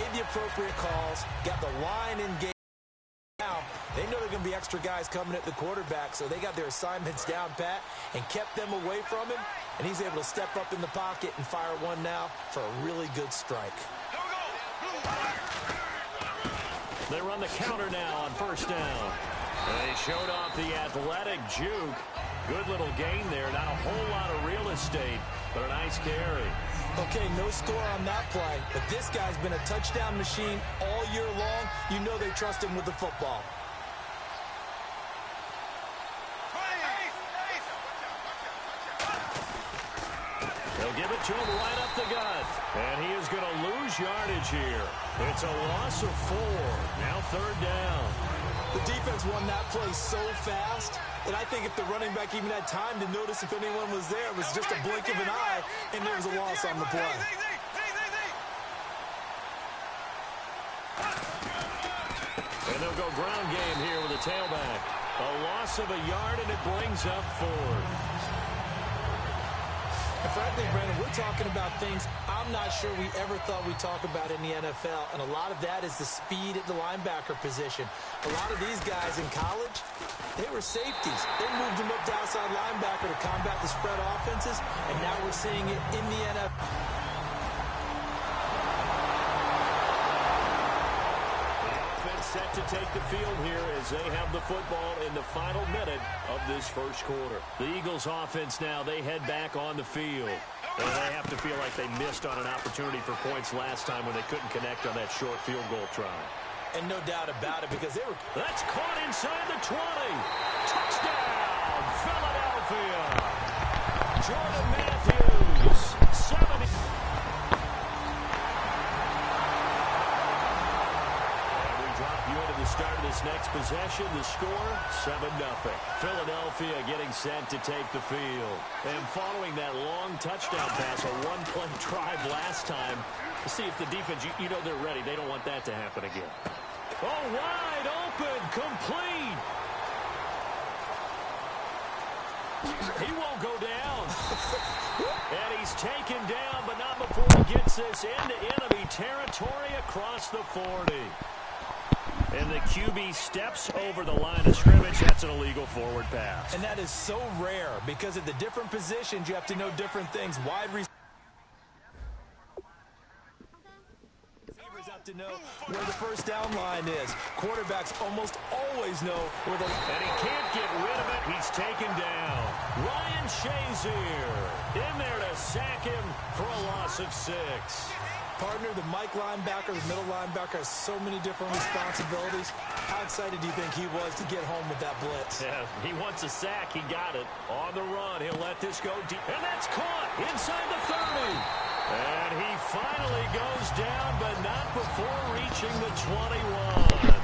made the appropriate calls, got the line engaged. Now, they know there are going to be extra guys coming at the quarterback, so they got their assignments down pat and kept them away from him, and he's able to step up in the pocket and fire one now for a really good strike. They run the counter now on first down. They showed off the athletic juke. Good little gain there. Not a whole lot of real estate, but a nice carry. Okay, no score on that play, but this guy's been a touchdown machine all year long. You know they trust him with the football. They'll give it to him right up the gut. And he is going to lose yardage here. It's a loss of 4. Now third down. The defense won that play so fast, and I think if the running back even had time to notice if anyone was there, it was just a blink of an eye, and there was a loss on the play. And they'll go ground game here with a tailback. A loss of a yard, and it brings up 4th. And frankly, Brandon, we're talking about things I'm not sure we ever thought we'd talk about in the NFL, and a lot of that is the speed at the linebacker position. A lot of these guys in college, they were safeties. They moved them up to outside linebacker to combat the spread offenses, and now we're seeing it in the NFL. Set to take the field here as they have the football in the final minute of this first quarter. The Eagles offense now, they head back on the field. And they have to feel like they missed on an opportunity for points last time when they couldn't connect on that short field goal try. And no doubt about it, because they were... That's caught inside the 20. Touchdown, Philadelphia. Jordan Matthews, 70. Start of this next possession, the score 7-0. Philadelphia getting set to take the field. And following that long touchdown pass, a one-play drive last time, to see if the defense, you know they're ready. They don't want that to happen again. Oh, wide open, complete. He won't go down. And he's taken down, but not before he gets this into enemy territory across the 40. And the QB steps over the line of scrimmage. That's an illegal forward pass. And that is so rare because at the different positions, you have to know different things. Wide receivers have to know where the first down line is. Quarterbacks almost always know where the... And he can't get rid of it. He's taken down. Ryan Shazier in there to sack him for a loss of 6. Partner, the Mike linebacker, the middle linebacker has so many different responsibilities. How excited do you think he was to get home with that blitz? Yeah, he wants a sack. He got it. On the run, he'll let this go deep. And that's caught inside the 30. And he finally goes down, but not before reaching the 21.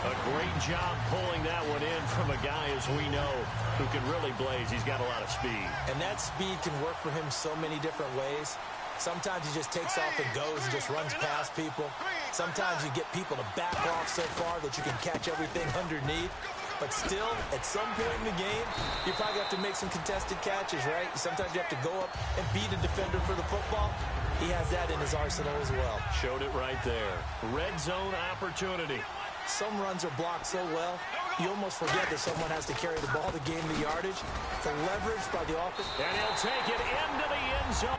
A great job pulling that one in from a guy, as we know, who can really blaze. He's got a lot of speed. And that speed can work for him so many different ways. Sometimes he just takes off and goes and just runs past people. Sometimes you get people to back off so far that you can catch everything underneath. But still, at some point in the game, you probably have to make some contested catches, right? Sometimes you have to go up and beat a defender for the football. He has that in his arsenal as well. Showed it right there. Red zone opportunity. Some runs are blocked so well, you almost forget that someone has to carry the ball to gain the yardage. The leverage by the offense. And he'll take it into the end zone.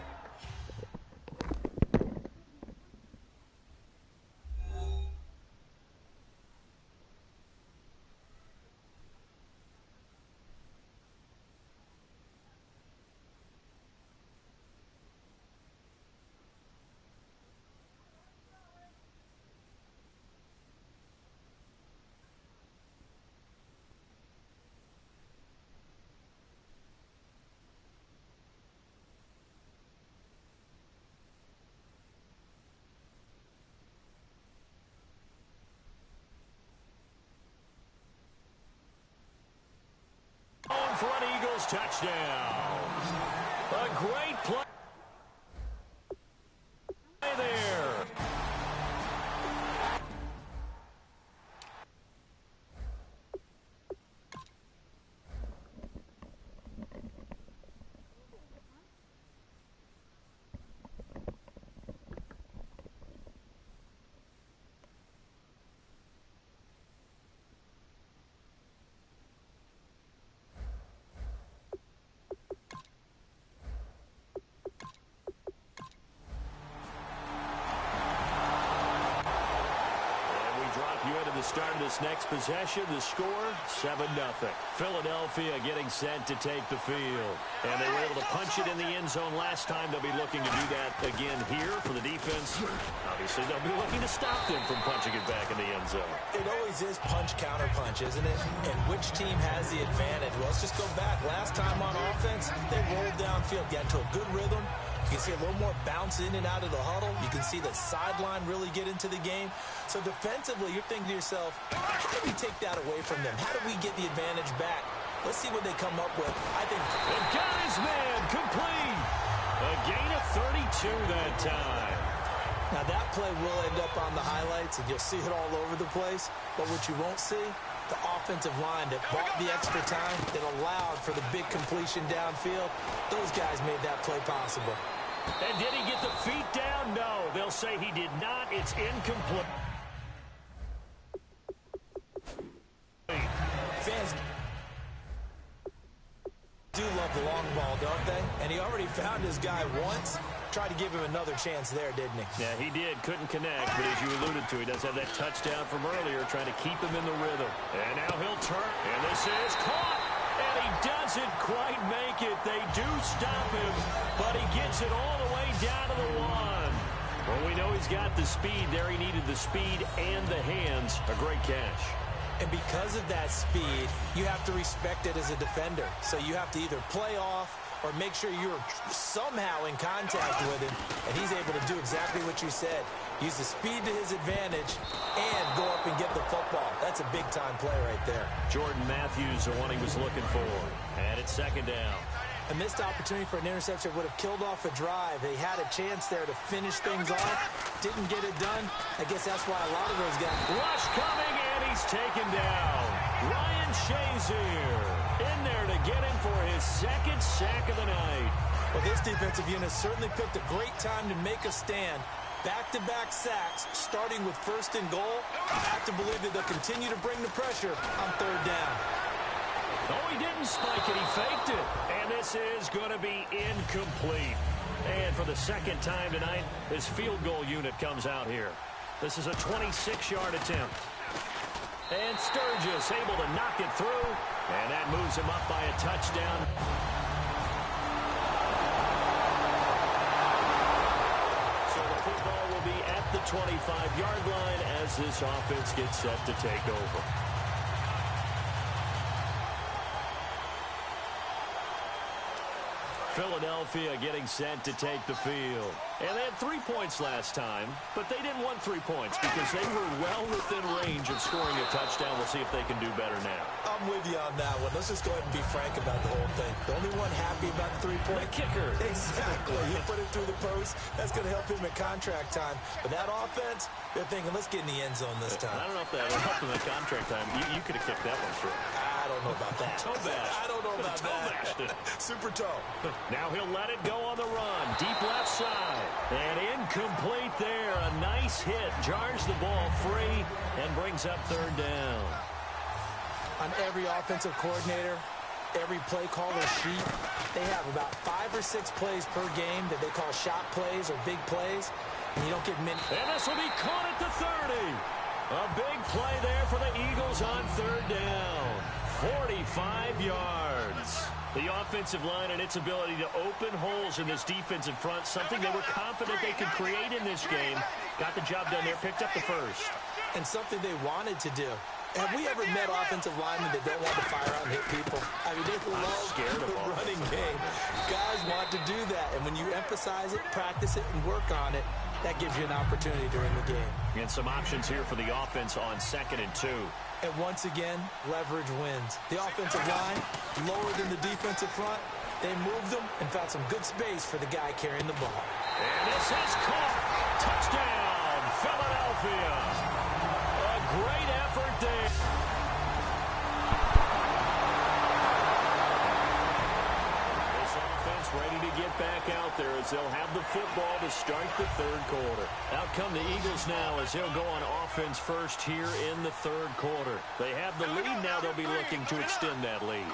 Front Eagles touchdown. A great play there. the start of this next possession. The score, 7-0. Philadelphia getting set to take the field. And they were able to punch it in the end zone last time. They'll be looking to do that again here for the defense. Obviously, they'll be looking to stop them from punching it back in the end zone. It always is punch-counter-punch, isn't it? And which team has the advantage? Well, let's just go back. Last time on offense, they rolled downfield, got to a good rhythm. You can see a little more bounce in and out of the huddle. You can see the sideline really get into the game. So defensively, you're thinking to yourself, how do we take that away from them? How do we get the advantage back? Let's see what they come up with. I think and got his man complete. A gain of 32 that time. Now that play will end up on the highlights, and you'll see it all over the place. But what you won't see, the offensive line that bought the extra time, that allowed for the big completion downfield, those guys made that play possible. And did he get the feet down? No. They'll say he did not. It's incomplete. Fans do love the long ball, don't they? And he already found his guy once. Tried to give him another chance there, didn't he? Yeah, he did. Couldn't connect, but as you alluded to, he does have that touchdown from earlier, trying to keep him in the rhythm. And now he'll turn, and this is caught. And he doesn't quite make it. They do stop him, but he gets it all the way down to the one. Well, we know he's got the speed there. He needed the speed and the hands. A great catch. And because of that speed, you have to respect it as a defender. So you have to either play off or make sure you're somehow in contact with him, and he's able to do exactly what you said. Use the speed to his advantage and go up and get the football. That's a big-time play right there. Jordan Matthews, the one he was looking for. And it's second down. A missed opportunity for an interception would have killed off a drive. They had a chance there to finish things off. Didn't get it done. I guess that's why a lot of those guys... Rush coming, and he's taken down. Ryan Shazier in there to get him for his second sack of the night. Well, this defensive unit certainly picked a great time to make a stand. Back-to-back sacks, starting with first and goal. I have to believe that they'll continue to bring the pressure on third down. Oh, he didn't spike it. He faked it. And this is going to be incomplete. And for the second time tonight, his field goal unit comes out here. This is a 26-yard attempt. And Sturgis able to knock it through. And that moves him up by a touchdown. So the football will be at the 25-yard line as this offense gets set to take over. Philadelphia getting set to take the field. And they had 3 points last time, but they didn't want 3 points because they were well within range of scoring a touchdown. We'll see if they can do better now. I'm with you on that one. Let's just go ahead and be frank about the whole thing. The only one happy about the 3-point... The kicker. Exactly. He put it through the post. That's going to help him at contract time. But that offense, they're thinking, let's get in the end zone this time. I don't know if that would help him at contract time. You could have kicked that one through. I don't know about that. Toe bash. I don't know about that. Super toe. Now he'll let it go on the run. Deep left side. And incomplete there. A nice hit. Jars the ball free and brings up third down. On every offensive coordinator, every play caller sheet, they have about 5 or 6 plays per game that they call shot plays or big plays, and you don't get many. And this will be caught at the 30. A big play there for the Eagles on third down. 45 yards. The offensive line and its ability to open holes in this defensive front, something they were confident they could create in this game. Got the job done there, picked up the first. And something they wanted to do. Have we ever met offensive linemen that don't want to fire out and hit people? I mean, they love the running game. Guys want to do that, and when you emphasize it, practice it, and work on it, that gives you an opportunity during the game. And some options here for the offense on 2nd and 2. And once again, leverage wins. The offensive line, lower than the defensive front, they moved them and found some good space for the guy carrying the ball. And this is caught. Touchdown, Philadelphia. A great effort there. This offense ready to get back out there as they'll have the football to start the third quarter. Out come the Eagles now as they'll go on offense first here in the third quarter. They have the lead now. They'll be looking to extend that lead.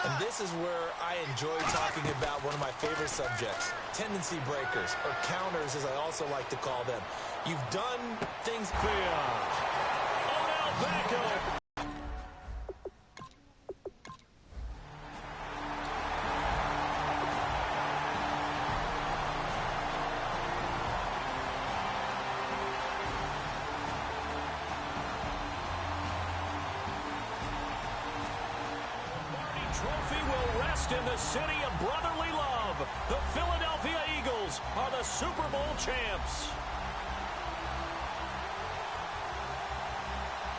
And this is where I enjoy talking about one of my favorite subjects, tendency breakers, or counters as I also like to call them. You've done things... Odell back up. Trophy will rest in the city of brotherly love. The Philadelphia Eagles are the Super Bowl champs.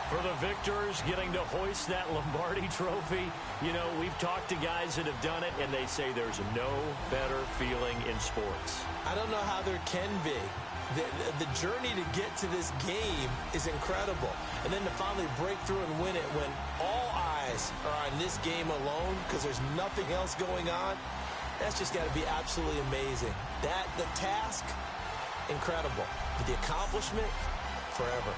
For the victors, getting to hoist that Lombardi trophy, you know, we've talked to guys that have done it, and they say there's no better feeling in sports. I don't know how there can be. The journey to get to this game is incredible. And then to finally break through and win it when all eyes are on this game alone because there's nothing else going on, that's just got to be absolutely amazing. The task, incredible. But the accomplishment, forever.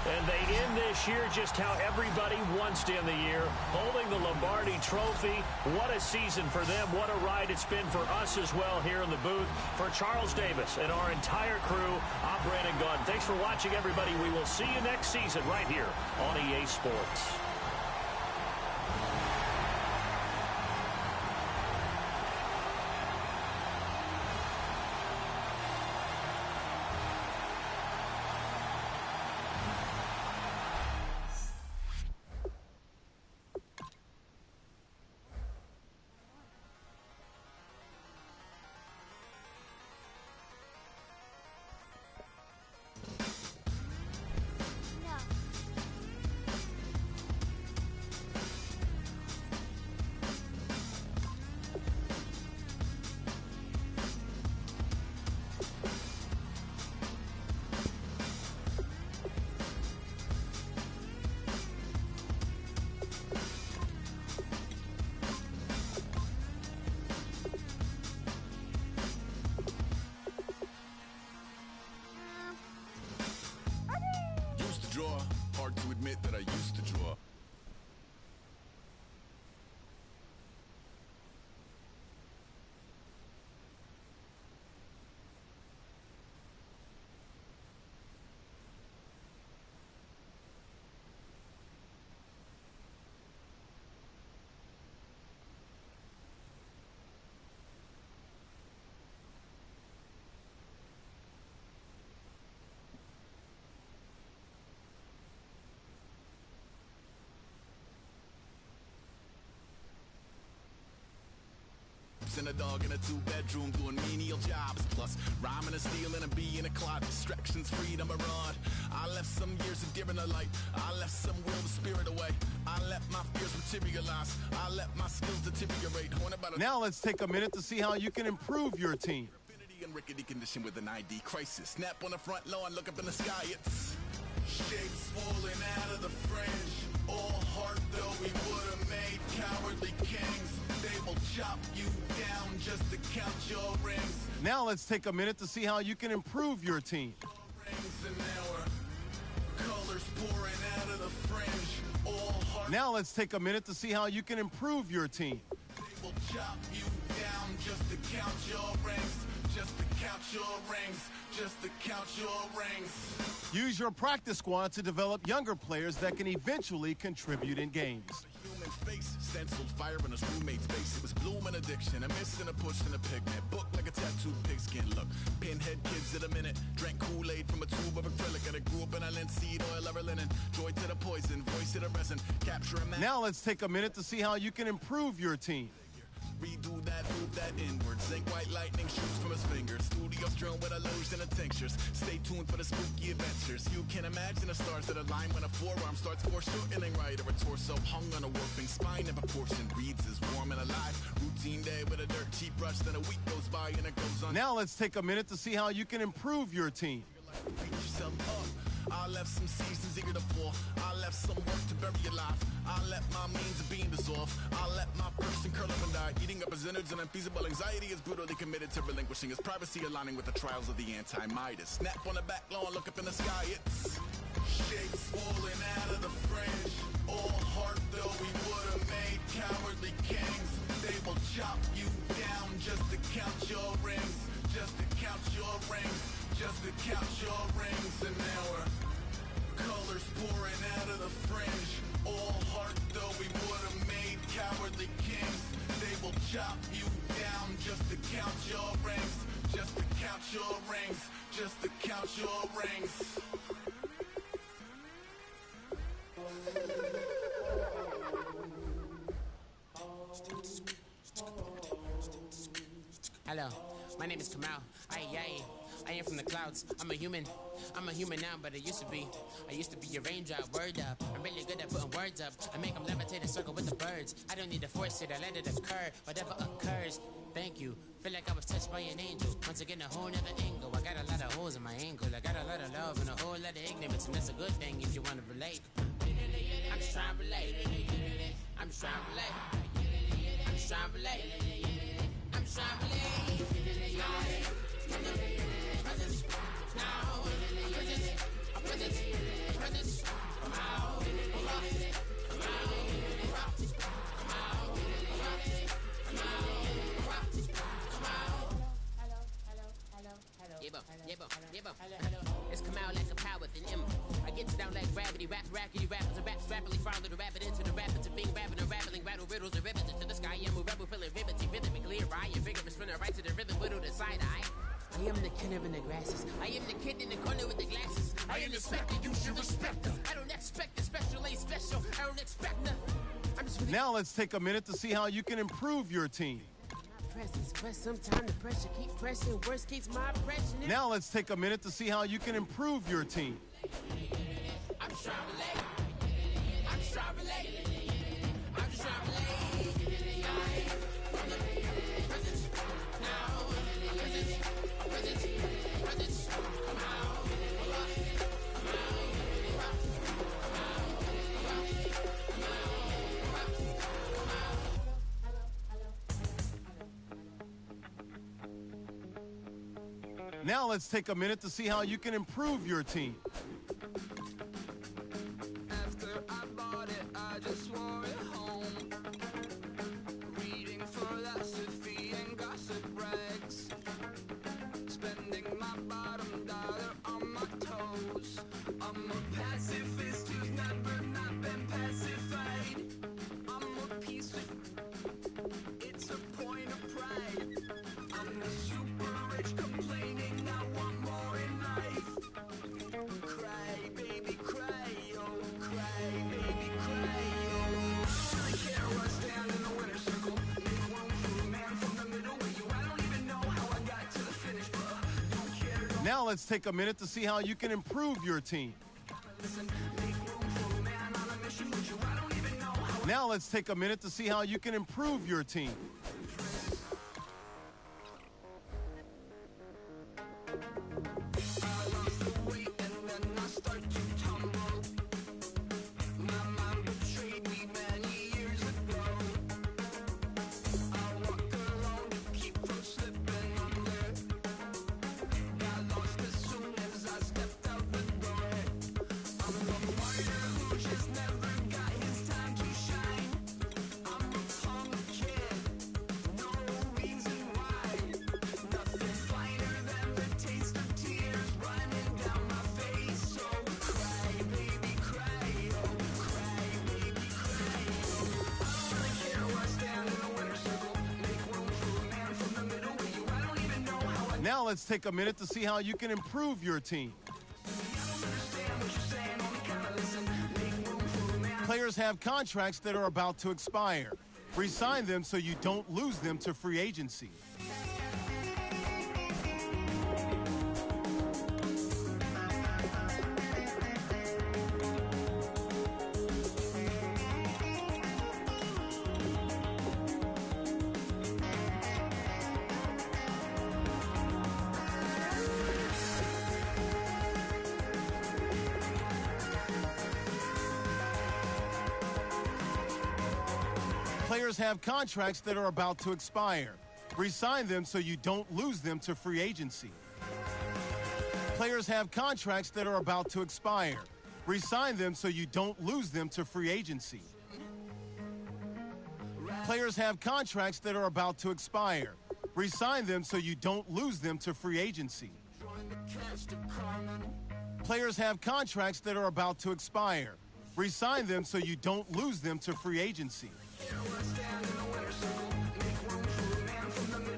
And they end this year just how everybody wants to end the year, holding the Lombardi trophy. What a season for them. What a ride it's been for us as well here in the booth. For Charles Davis and our entire crew, I'm Brandon Gunn. Thanks for watching, everybody. We will see you next season right here on EA Sports. Hard to admit that I used to draw. And a dog in a two-bedroom doing menial jobs, plus rhyming and stealing and being a clod. Distractions, freedom, a rod. I left some years of deer in the light. I left some will the spirit away. I let my fears materialize. I let my skills deteriorate. Now let's take a minute to see how you can improve your team. And rickety condition with an ID crisis. Snap on the front lawn, look up in the sky. It's shapes falling out of the fringe. All heart though we would have made cowardly kings. They will chop you down just to count your rings. Now let's take a minute to see how you can improve your team. Rings an hour, colors pouring out of the fringe. All heart. Now let's take a minute to see how you can improve your team. They will chop you down just to count your rings. Just to count your rings. Just to count your rings. Use your practice squad to develop younger players that can eventually contribute in games. Human face, stenciled fire in his roommate's face. It was blooming addiction, a miss and a push and a pigment. Book like a tattooed pigskin look. Pinhead kids in a minute. Drank Kool-Aid from a tube of acrylic. And I grew up in a linseed oil ever linen. Joy to the poison, voice to the resin. Capture a man. Now let's take a minute to see how you can improve your team. Redo that, move that inward. Zinc white lightning shoots from his fingers. Studio strewn with illusion and tinctures. Stay tuned for the spooky adventures. You can imagine the stars that align when a forearm starts foreshortening right, or a torso hung on a warping spine in proportion. Breathes is warm and alive. Routine day with a dirt cheap brush. Then a week goes by and it goes on. Now let's take a minute to see how you can improve your team. Beat yourself up. I left some seasons eager to fall. I left some work to bury your life. I let my means of being dissolve. I'll let my person curl up and die. Eating up his innards and unfeasible anxiety is brutally committed to relinquishing his privacy, aligning with the trials of the anti-Midas. Snap on the back lawn, look up in the sky, it's shapes falling out of the fringe. All heart though we would have made cowardly kings. They will chop you down just to count your rings. Just to count your rings. Just to count your rings. And now we're colors pouring out of the fringe. All heart though we would have made cowardly kings. They will chop you down just to count your rings. Just to count your rings. Just to count your rings. Hello, my name is Kamal. I am from the clouds. I'm a human now, but I used to be a raindrop, word up. I'm really good at putting words up. I make them levitate and circle with the birds. I don't need to force it, I let it occur. Whatever occurs, thank you. Feel like I was touched by an angel. Once again, a whole nother angle. I got a lot of holes in my ankle. I got a lot of love and a whole lot of ignorance, and that's a good thing if you want to relate. I'm just trying to relate. I'm just trying to relate. I'm just trying to relate. I'm just trying to relate. Presence, now, presence, come out, It's come out like a power with an M. I get down like gravity, rackety rappers and raps rapidly follow the rapid into the rapids of being rapping and rattling, rattle riddles and rivets into the sky. I'm a rebel, feeling rhythm and clear eye and vigorous, spinning right to the rhythm, whittle the side eye. I am the kid in the grasses. I am the kid in the corner with the glasses. I am the specter, you should respect them. I don't expect the special, ain't special. I don't expect nothing. I'm just really Now let's take a minute to see how you can improve your team. presence. Press sometime the pressure. Keep pressing. Worst keeps my pressure. Now let's take a minute to see how you can improve your team. I'm just trying to relate. I'm just trying to relate. I'm just trying to relate. Presence. Now. Presence. Come out. Now let's take a minute to see how you can improve your team. After I bought it, I just wore it home. Reading philosophy and gossip rags. Spending my bottom dollar on my toes. I'm a pacifist who's never not been pacified. I'm a piece of... It's a point of pride. I'm the super rich complaining I want more in life. Cry, baby, cry, oh, cry, baby, cry, oh. I don't really care what's down in the winner's circle. Make room for a man from the middle with you. I don't even know how I got to the finish, but don't care. Now let's take a minute to see how you can improve your team. Listen, make room for a man on a mission with you. I don't even know how. Now let's take a minute to see how you can improve your team. I lost the weight and then I start to tumble. My mom betrayed me many years ago. I walk alone to keep from slipping under. Got lost as soon as I stepped out the door. I'm a martyr who just never got his time to shine. I'm a punk kid, no reason why. Nothing finer than the taste of tears running down my face. So cry, baby, cry, oh, cry, baby, cry, oh. I don't really care what's down in the winner's circle. Make room for a man from the middle with you. I don't even know how I Now let's take a minute to see how you can improve your team. don't understand what you're saying, only kinda listen. Make room for a man. Players have contracts that are about to expire. Resign them so you don't lose them to free agency. Players have contracts that are about to expire. Resign them so you don't lose them to free agency. Players have contracts that are about to expire. Resign them so you don't lose them to free agency. Players have contracts that are about to expire. Resign them so you don't lose them to free agency. Players have contracts that are about to expire. Resign them so you don't lose them to free agency.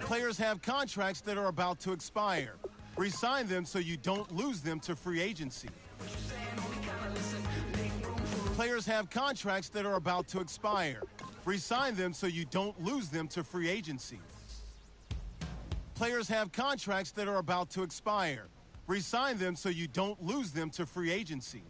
Players have contracts that are about to expire. Resign them so you don't lose them to free agency. Players have contracts that are about to expire. Resign them so you don't lose them to free agency. Players have contracts that are about to expire. Resign them so you don't lose them to free agency.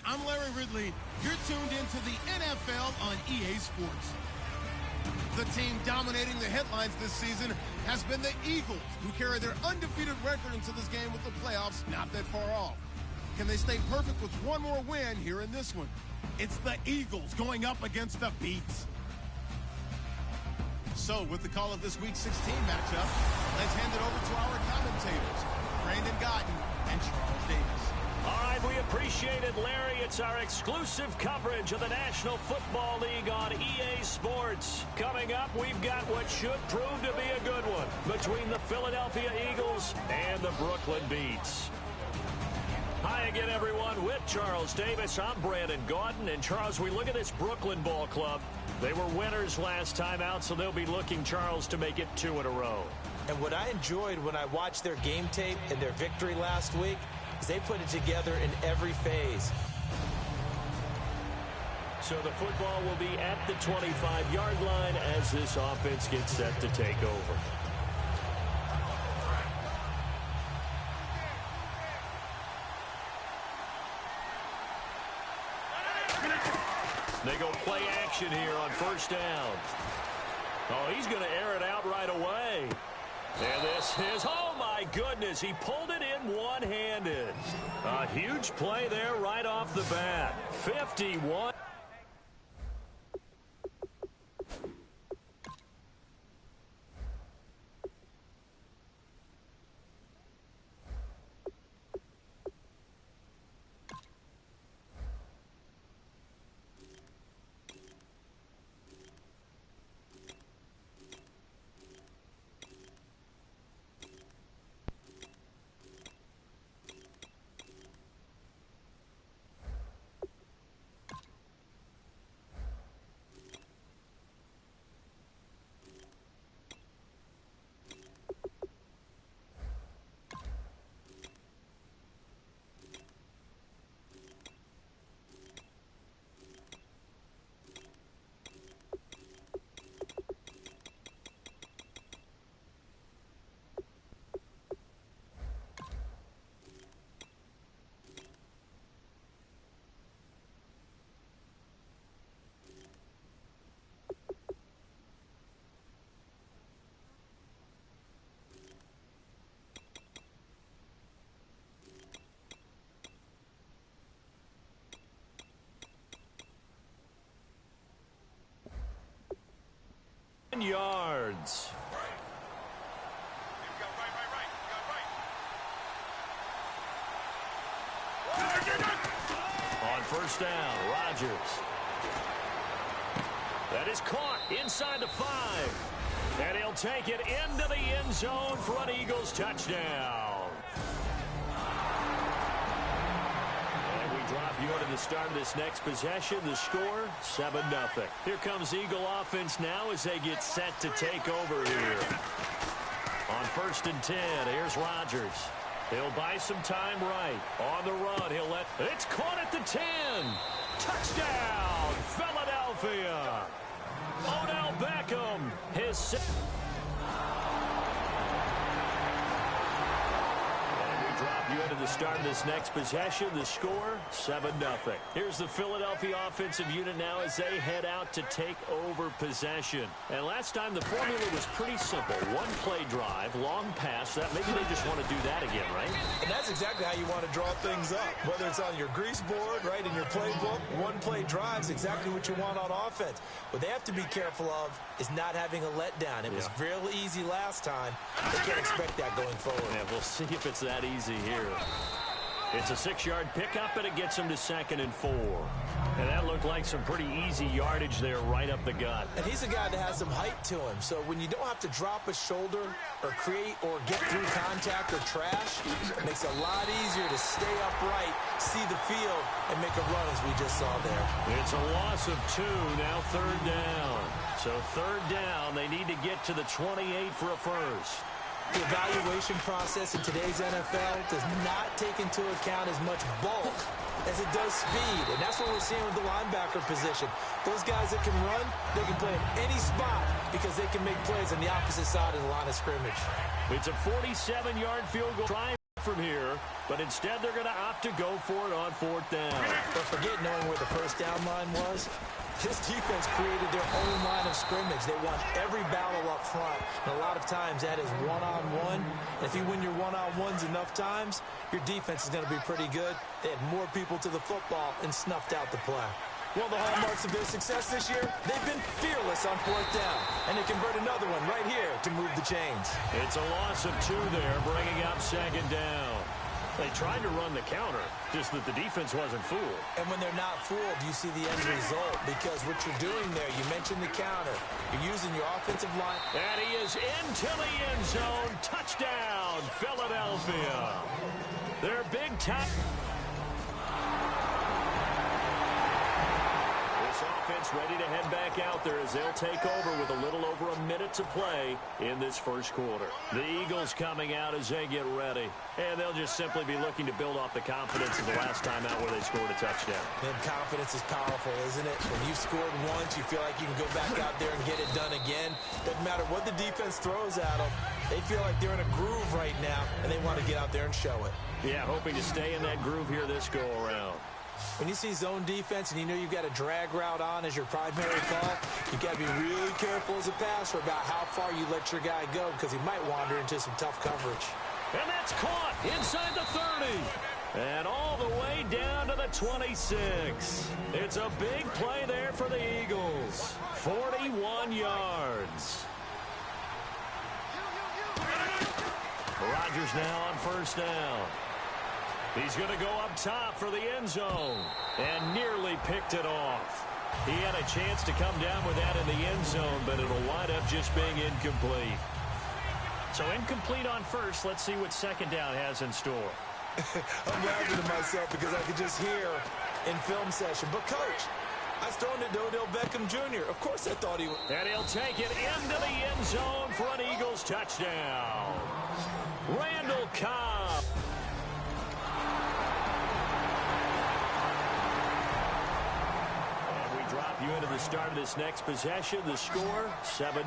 I'm Larry Ridley. You're tuned into the NFL on EA Sports. The team dominating the headlines this season has been the Eagles, who carry their undefeated record into this game with the playoffs not that far off. Can they stay perfect with one more win here in this one? It's the Eagles going up against the Beats. So, with the call of this Week 16 matchup, let's hand it over to our commentators, Brandon Gotten and Charles Davis. All right, we appreciate and Larry, it's our exclusive coverage of the National Football League on EA Sports. Coming up, we've got what should prove to be a good one between the Philadelphia Eagles and the Brooklyn Beats. Hi again, everyone. With Charles Davis, I'm Brandon Gaudin. And, Charles, we look at this Brooklyn ball club. They were winners last time out, so they'll be looking, Charles, to make it 2 in a row. And what I enjoyed when I watched their game tape and their victory last week is they put it together in every phase. So the football will be at the 25-yard line as this offense gets set to take over. They go play action here on first down. Oh, he's going to air it out right away. And this is, oh my goodness, he pulled it in one-handed. A huge play there right off the bat. 51. Yards. On first down, Rodgers. That is caught inside the 5. And he'll take it into the end zone for an Eagles touchdown. You go to the start of this next possession, the score, 7-0. Here comes Eagle offense now as they get set to take over here. On first and 10, here's Rodgers. He'll buy some time right. On the run, he'll let... It's caught at the 10. Touchdown, Philadelphia. Odell Beckham, his... You into the start of this next possession, the score, 7-0. Here's the Philadelphia offensive unit now as they head out to take over possession. And last time the formula was pretty simple. One play drive, long pass. That maybe they just want to do that again, right? And that's exactly how you want to draw things up. Whether it's on your grease board, right, in your playbook, one play drive is exactly what you want on offense. What they have to be careful of is not having a letdown. It was real easy last time. They can't expect that going forward. Yeah, we'll see if it's that easy here. It's a 6-yard pickup, and it gets him to 2nd and 4. And that looked like some pretty easy yardage there right up the gut. And he's a guy that has some height to him. So when you don't have to drop a shoulder or create or get through contact or trash, it makes it a lot easier to stay upright, see the field, and make a run as we just saw there. It's a loss of 2, now 3rd down. So 3rd down, they need to get to the 28 for a first. The evaluation process in today's NFL does not take into account as much bulk as it does speed. And that's what we're seeing with the linebacker position. Those guys that can run, they can play in any spot because they can make plays on the opposite side of the line of scrimmage. It's a 47-yard field goal try from here, but instead they're going to opt to go for it on 4th down. But forget knowing where the first down line was. This defense created their own line of scrimmage. They won every battle up front. And a lot of times that is one-on-one. If you win your one-on-ones enough times, your defense is going to be pretty good. They had more people to the football and snuffed out the play. Well, the hallmarks of their success this year, they've been fearless on 4th down. And they convert another one right here to move the chains. It's a loss of 2 there, bringing up 2nd down. They tried to run the counter, just that the defense wasn't fooled. And when they're not fooled, you see the end result, because what you're doing there, you mentioned the counter. You're using your offensive line. And he is into the end zone. Touchdown, Philadelphia. Their big time. This offense ready to head back out there as they'll take over with a little over a minute to play in this first quarter. The Eagles coming out as they get ready. And they'll just simply be looking to build off the confidence of the last time out where they scored a touchdown. And confidence is powerful, isn't it? When you've scored once, you feel like you can go back out there and get it done again. Doesn't matter what the defense throws at them. They feel like they're in a groove right now, and they want to get out there and show it. Yeah, hoping to stay in that groove here this go-around. When you see zone defense and you know you've got a drag route on as your primary call, you got to be really careful as a passer about how far you let your guy go, because he might wander into some tough coverage. And that's caught inside the 30. And all the way down to the 26. It's a big play there for the Eagles. 41 yards. Rodgers now on first down. He's going to go up top for the end zone. And nearly picked it off. He had a chance to come down with that in the end zone, but it'll wind up just being incomplete. So incomplete on first. Let's see what second down has in store. I'm laughing to myself because I could just hear in film session, but coach, I was throwing it to Odell Beckham Jr. Of course I thought he would. And he'll take it into the end zone for an Eagles touchdown. Randall Cobb. You into the start of this next possession. The score, 7-0.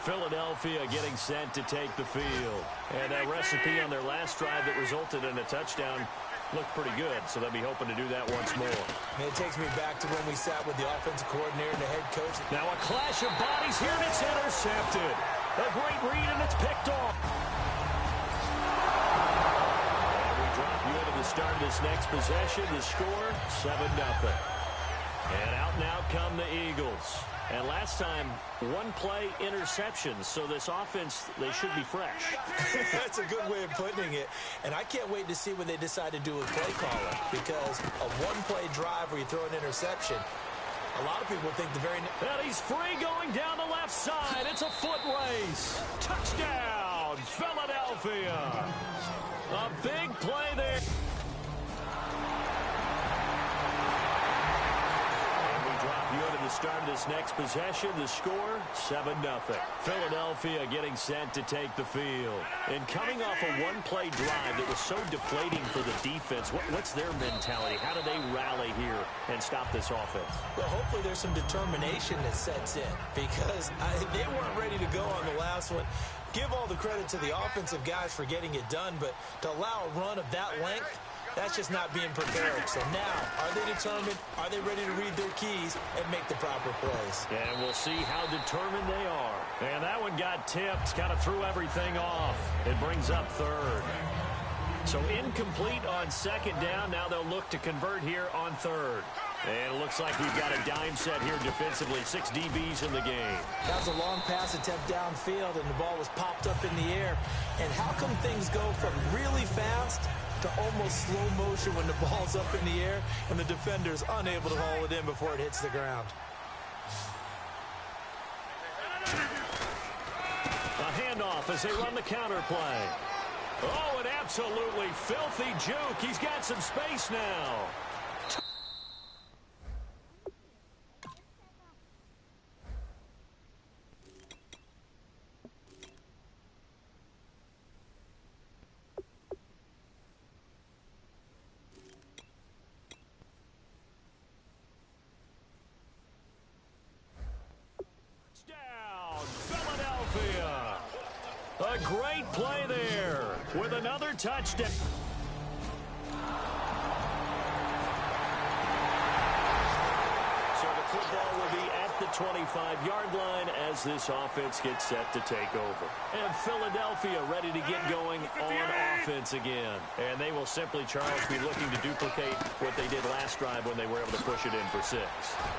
Philadelphia getting set to take the field. And that recipe on their last drive that resulted in a touchdown looked pretty good, so they'll be hoping to do that once more. And it takes me back to when we sat with the offensive coordinator and the head coach. Now a clash of bodies here, and it's intercepted. A great read, and it's picked off. And we drop you into the start of this next possession. The score, 7-0. And out now come the Eagles. And last time, one play interceptions. So this offense, they should be fresh. That's a good way of putting it. And I can't wait to see what they decide to do with play calling. Because a one-play drive where you throw an interception, a lot of people think the very... And he's free going down the left side. It's a foot race. Touchdown, Philadelphia. A big play there. Start of this next possession. The score, 7-0. Philadelphia getting set to take the field. And coming off a one-play drive that was so deflating for the defense, what's their mentality? How do they rally here and stop this offense? Well, hopefully there's some determination that sets in, because they weren't ready to go on the last one. Give all the credit to the offensive guys for getting it done, but to allow a run of that length, that's just not being prepared. So now, are they determined? Are they ready to read their keys and make the proper plays? And we'll see how determined they are. And that one got tipped, kind of threw everything off. It brings up third. So incomplete on second down. Now they'll look to convert here on third. And it looks like we've got a dime set here defensively. 6 DBs in the game. That was a long pass attempt downfield, and the ball was popped up in the air. And how come things go from really fast to almost slow motion when the ball's up in the air and the defender's unable to haul it in before it hits the ground? A handoff as they run the counter play. Oh, an absolutely filthy juke. He's got some space now. A great play there with another touchdown. So the football will be at the 25-yard line as this offense gets set to take over. And Philadelphia ready to get going on offense again. And they will simply, Charles, be looking to duplicate what they did last drive when they were able to push it in for 6.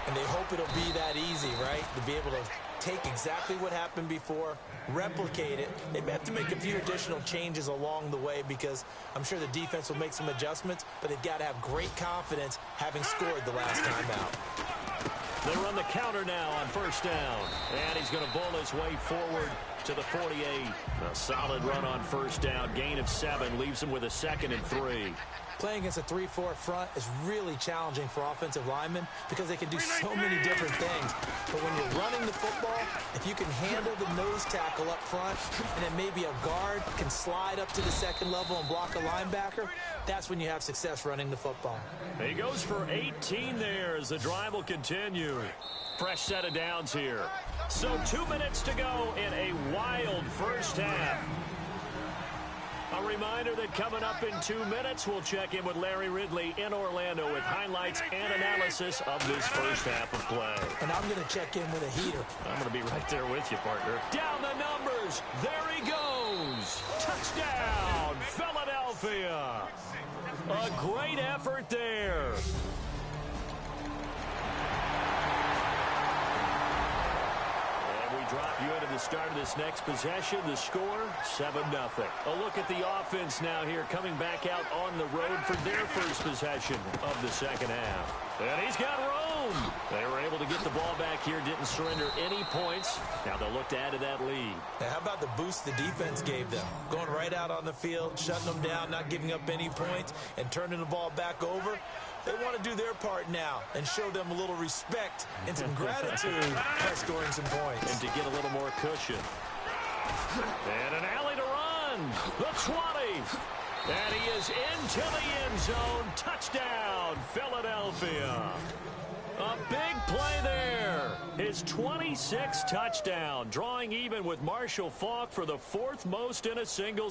And they hope it'll be that easy, right? To be able to take exactly what happened before, replicate it. They may have to make a few additional changes along the way because I'm sure the defense will make some adjustments, but they've got to have great confidence having scored the last time out. They run the counter now on first down. And he's going to bull his way forward to the 48. A solid run on first down. Gain of 7 leaves him with a 2nd and 3. Playing against a 3-4 front is really challenging for offensive linemen because they can do so many different things. But when you're running the football, if you can handle the nose tackle up front and then maybe a guard can slide up to the second level and block a linebacker, that's when you have success running the football. He goes for 18 there as the drive will continue. Fresh set of downs here. So 2 minutes to go in a wild first half. A reminder that coming up in 2 minutes, we'll check in with Larry Ridley in Orlando with highlights and analysis of this first half of play. And I'm going to check in with a heater. I'm going to be right there with you, partner. Down the numbers. There he goes. Touchdown, Philadelphia. A great effort there. Drop you into the start of this next possession. The score, 7-0. A look at the offense now here, coming back out on the road for their first possession of the second half. And he's got room. They were able to get the ball back here, didn't surrender any points. Now they'll look to add to that lead. Now, how about the boost the defense gave them? Going right out on the field, shutting them down, not giving up any points, and turning the ball back over. They want to do their part now and show them a little respect and some gratitude by scoring some points. And to get a little more cushion. And an alley to run. The 20. And he is into the end zone. Touchdown, Philadelphia. A big play there. His 26th touchdown, drawing even with Marshall Faulk for the 4th most in a single.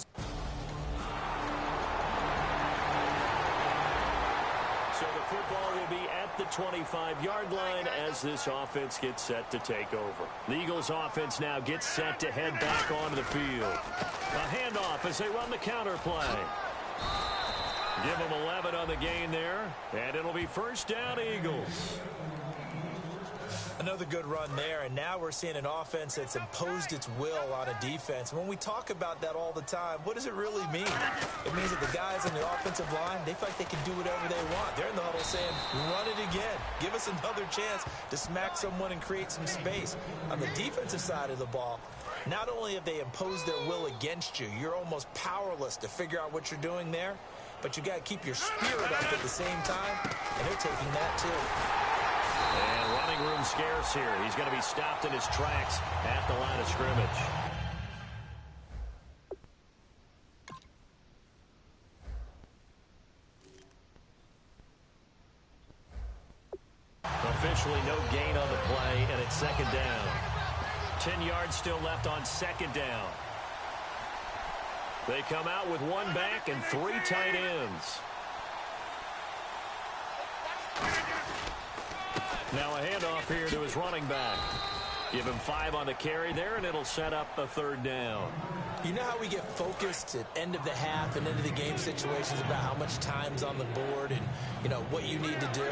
So the football will be at the 25-yard line as this offense gets set to take over. The Eagles offense now gets set to head back onto the field. A handoff as they run the counter play. Give them 11 on the gain there, and it'll be first down Eagles. Another good run there, and now we're seeing an offense that's imposed its will on a defense. When we talk about that all the time, what does it really mean? It means that the guys on the offensive line, they feel like they can do whatever they want. They're in the huddle saying, run it again. Give us another chance to smack someone and create some space. On the defensive side of the ball, not only have they imposed their will against you, you're almost powerless to figure out what you're doing there, but you got to keep your spirit up at the same time, and they're taking that too. And running room scarce here. He's going to be stopped in his tracks at the line of scrimmage. Officially no gain on the play, and it's second down. 10 yards still left on second down. They come out with one back and 3 tight ends. Now a handoff here to his running back. Give him 5 on the carry there, and it'll set up a third down. You know how we get focused at end of the half and end of the game situations about how much time's on the board and, you know, what you need to do?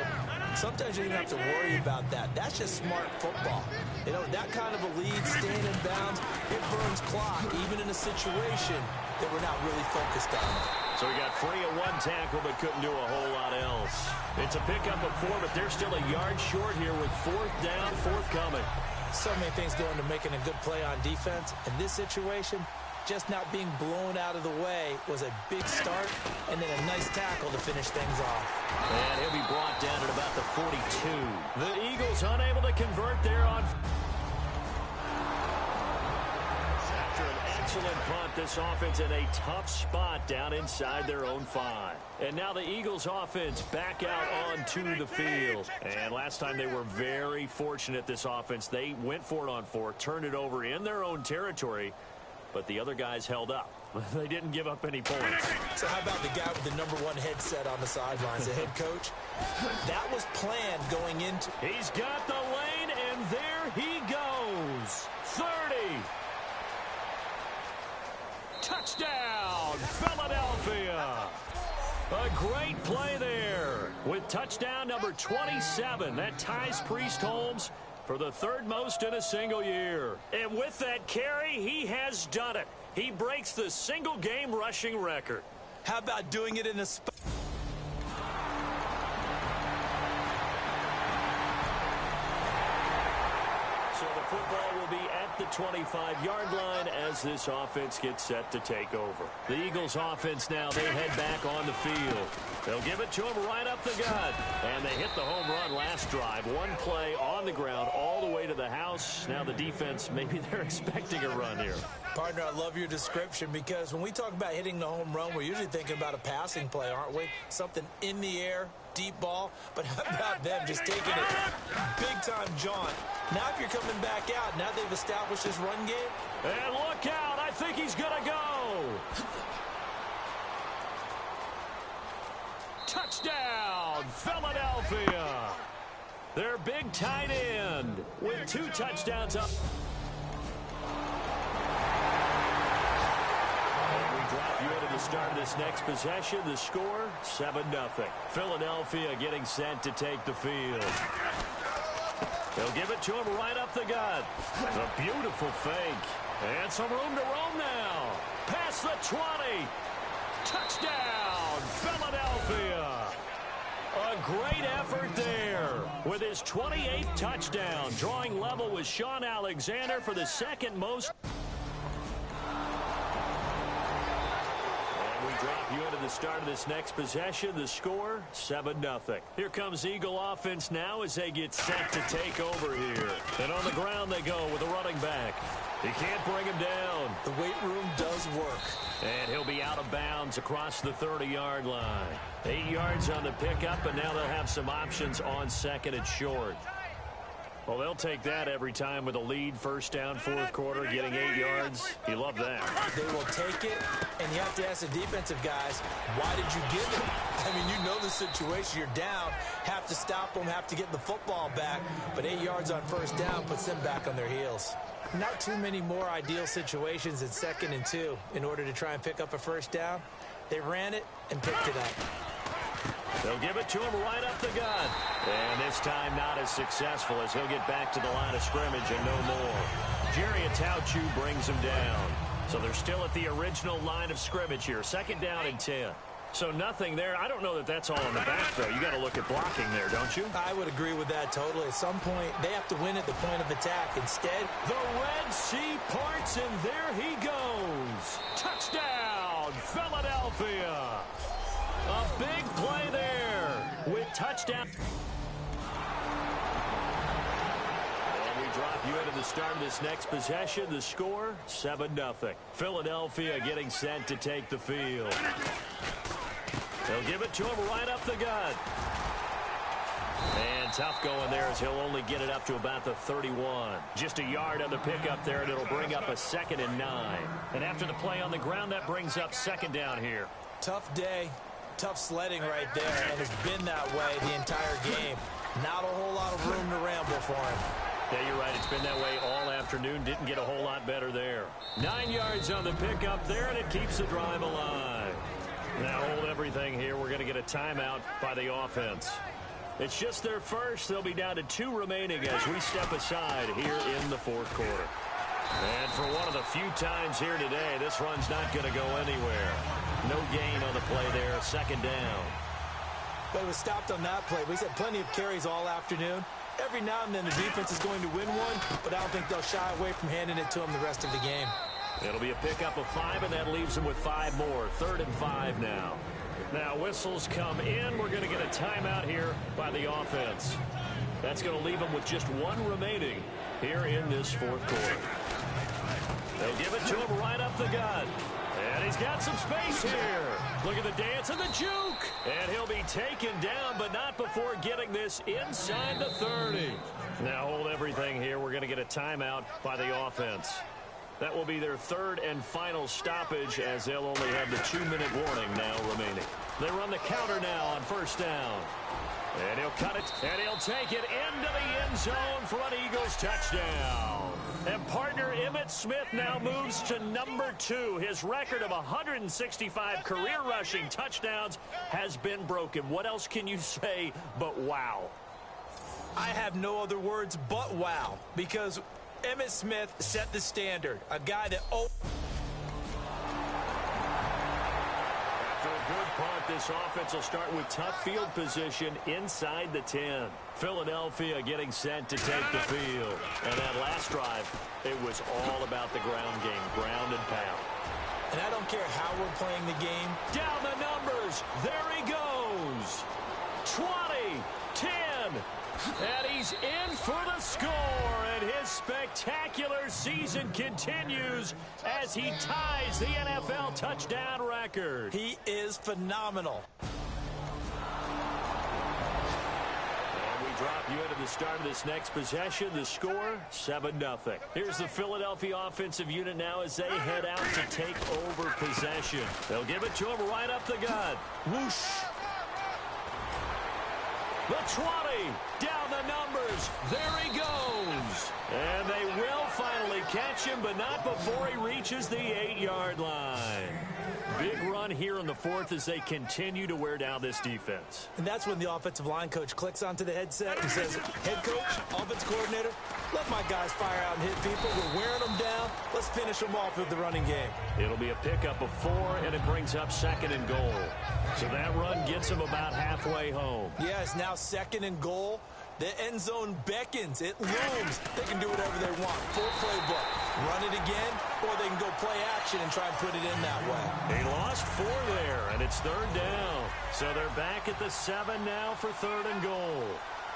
Sometimes you don't have to worry about that. That's just smart football. You know, that kind of a lead, staying in bounds, it burns clock, even in a situation that we're not really focused on. So he got free of 1 tackle but couldn't do a whole lot else. It's a pickup of 4, but they're still a yard short here with 4th down, forthcoming. So many things go into making a good play on defense. In this situation, just not being blown out of the way was a big start, and then a nice tackle to finish things off. And he'll be brought down at about the 42. The Eagles unable to convert there on. After an excellent punt, this offense in a tough spot down inside their own 5. And now the Eagles offense back out onto the field. And last time they were very fortunate, this offense. They went for it on 4, turned it over in their own territory, but the other guys held up. They didn't give up any points. So how about the guy with the #1 headset on the sidelines, the head coach? That was planned going into. He's got the lane, and there he goes. 30. Touchdown, Philadelphia. A great play there with touchdown number 27. That ties Priest Holmes for the third most in a single year. And with that carry, he has done it. He breaks the single-game rushing record. How about doing it in a spot? So the football will be at the 25-yard line as this offense gets set to take over. The Eagles offense now, they head back on the field. They'll give it to him right up the gut. And they hit the home run last drive. One play on the ground all the way to the house. Now the defense, maybe they're expecting a run here. Partner, I love your description because when we talk about hitting the home run, we're usually thinking about a passing play, aren't we? Something in the air, deep ball. But how about them just taking it big-time jaunt? Now if you're coming back out, now they've established this run game. And look out, I think he's going to go. Touchdown, Philadelphia. Their big tight end with 2 touchdowns up. And we drop you into the start of this next possession. The score, 7-0. Philadelphia getting set to take the field. They'll give it to him right up the gut. A beautiful fake. And some room to roam now. Past the 20. Touchdown, Philadelphia. A great effort there with his 28th touchdown, drawing level with Sean Alexander for the second most. And we drop you into the start of this next possession. The score, 7-0. Here comes Eagle offense now as they get set to take over here. And on the ground they go with a running back. He can't bring him down. The weight room does work. And he'll be out of bounds across the 30-yard line. 8 yards on the pickup, and now they'll have some options on second and short. Well, they'll take that every time with a lead, first down, fourth quarter, getting 8 yards. You love that. They will take it, and you have to ask the defensive guys, why did you give it? I mean, you know the situation. You're down, have to stop them, have to get the football back, but 8 yards on first down puts them back on their heels. Not too many more ideal situations at 2nd and 2 in order to try and pick up a first down. They ran it and picked it up. They'll give it to him right up the gut. And this time not as successful as he'll get back to the line of scrimmage and no more. Jerry Atauchu brings him down. So they're still at the original line of scrimmage here. 2nd down and 10. So nothing there. I don't know that that's all in the back, though. You got to look at blocking there, don't you? I would agree with that totally. At some point, they have to win at the point of attack. Instead, the Red Sea parts, and there he goes. Touchdown, Philadelphia. A big play there with touchdown. And we drop you into the start of this next possession. The score, 7-0. Philadelphia getting set to take the field. They'll give it to him right up the gut. And tough going there as he'll only get it up to about the 31. Just a yard on the pickup there, and it'll bring up a 2nd and 9. And after the play on the ground, that brings up 2nd down here. Tough day, tough sledding right there, and it's been that way the entire game. Not a whole lot of room to ramble for him. Yeah, you're right. It's been that way all afternoon. Didn't get a whole lot better there. 9 yards on the pickup there, and it keeps the drive alive. Now hold everything here. We're going to get a timeout by the offense. It's just their first. They'll be down to 2 remaining as we step aside here in the fourth quarter. And for one of the few times here today, this run's not going to go anywhere. No gain on the play there. 2nd down. But it was stopped on that play. We've had plenty of carries all afternoon. Every now and then the defense is going to win one, but I don't think they'll shy away from handing it to them the rest of the game. It'll be a pickup of 5, and that leaves them with 5 more. 3rd and 5 now. Now whistles come in. We're going to get a timeout here by the offense. That's going to leave them with just 1 remaining here in this fourth quarter. They'll give it to him right up the gut. And he's got some space here. Look at the dance and the juke. And he'll be taken down, but not before getting this inside the 30. Now hold everything here. We're going to get a timeout by the offense. That will be their 3rd and final stoppage as they'll only have the 2-minute warning now remaining. They run the counter now on first down. And he'll cut it, and he'll take it into the end zone for an Eagles touchdown. And partner Emmitt Smith now moves to number 2. His record of 165 career rushing touchdowns has been broken. What else can you say but wow? I have no other words but wow, because Emmitt Smith set the standard. A guy that... After a good punt, this offense will start with tough field position inside the 10. Philadelphia getting set to take the field. And that last drive, it was all about the ground game, ground and pound. And I don't care how we're playing the game. Down the numbers. There he goes. 20, 10, and he's in for the score. And his spectacular season continues as he ties the NFL touchdown record. He is phenomenal. Drop you into the start of this next possession. The score, 7-0. Here's the Philadelphia offensive unit now as they head out to take over possession. They'll give it to him right up the gut. Whoosh. The 20, down the numbers. There he goes. And they will finally catch him, but not before he reaches the 8-yard line. Big run here in the fourth as they continue to wear down this defense. And that's when the offensive line coach clicks onto the headset and says, head coach, offense coordinator, let my guys fire out and hit people. We're wearing them down. Let's finish them off with the running game. It'll be a pickup of 4, and it brings up 2nd and goal. So that run gets them about halfway home. Yeah, it's now 2nd and goal. The end zone beckons. It looms. They can do whatever they want. Full playbook. Run it again, or they can go play action and try and put it in that way. He lost 4 there, and it's 3rd down. So they're back at the 7 now for 3rd and goal.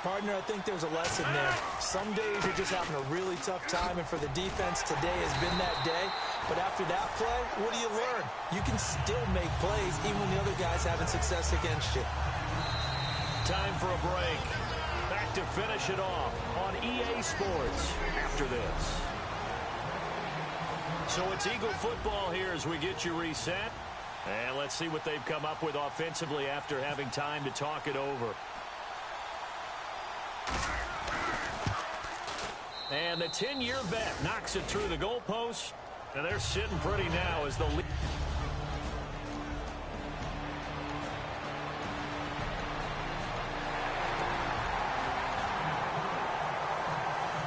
Partner, I think there's a lesson there. Some days you're just having a really tough time, and for the defense, today has been that day. But after that play, what do you learn? You can still make plays even when the other guy's having success against you. Time for a break. Back to finish it off on EA Sports after this. So it's Eagle football here as we get you reset. And let's see what they've come up with offensively after having time to talk it over. And the 10-year vet knocks it through the goalpost. And they're sitting pretty now as the lead.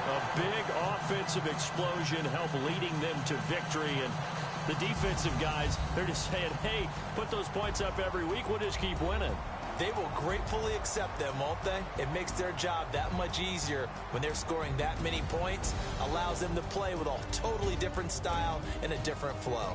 A big offensive explosion helped leading them to victory. And the defensive guys, they're just saying, hey, put those points up every week. We'll just keep winning. They will gratefully accept them, won't they? It makes their job that much easier when they're scoring that many points. Allows them to play with a totally different style and a different flow.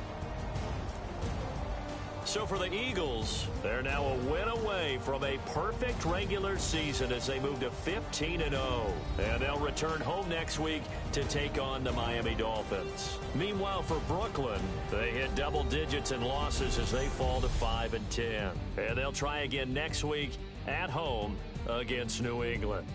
So for the Eagles, they're now a win away from a perfect regular season as they move to 15-0. And they'll return home next week to take on the Miami Dolphins. Meanwhile, for Brooklyn, they hit double digits in losses as they fall to 5-10. And they'll try again next week at home against New England.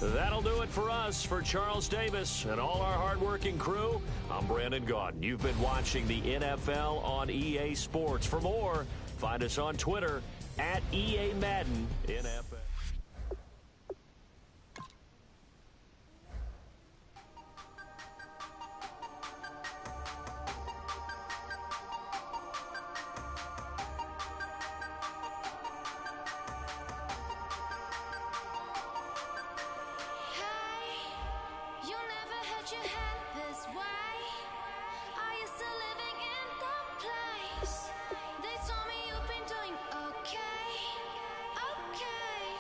That'll do it for us. For Charles Davis and all our hardworking crew, I'm Brandon Gaudin. You've been watching the NFL on EA Sports. For more, find us on Twitter at EA Madden NFL. They told me you've been doing okay, okay.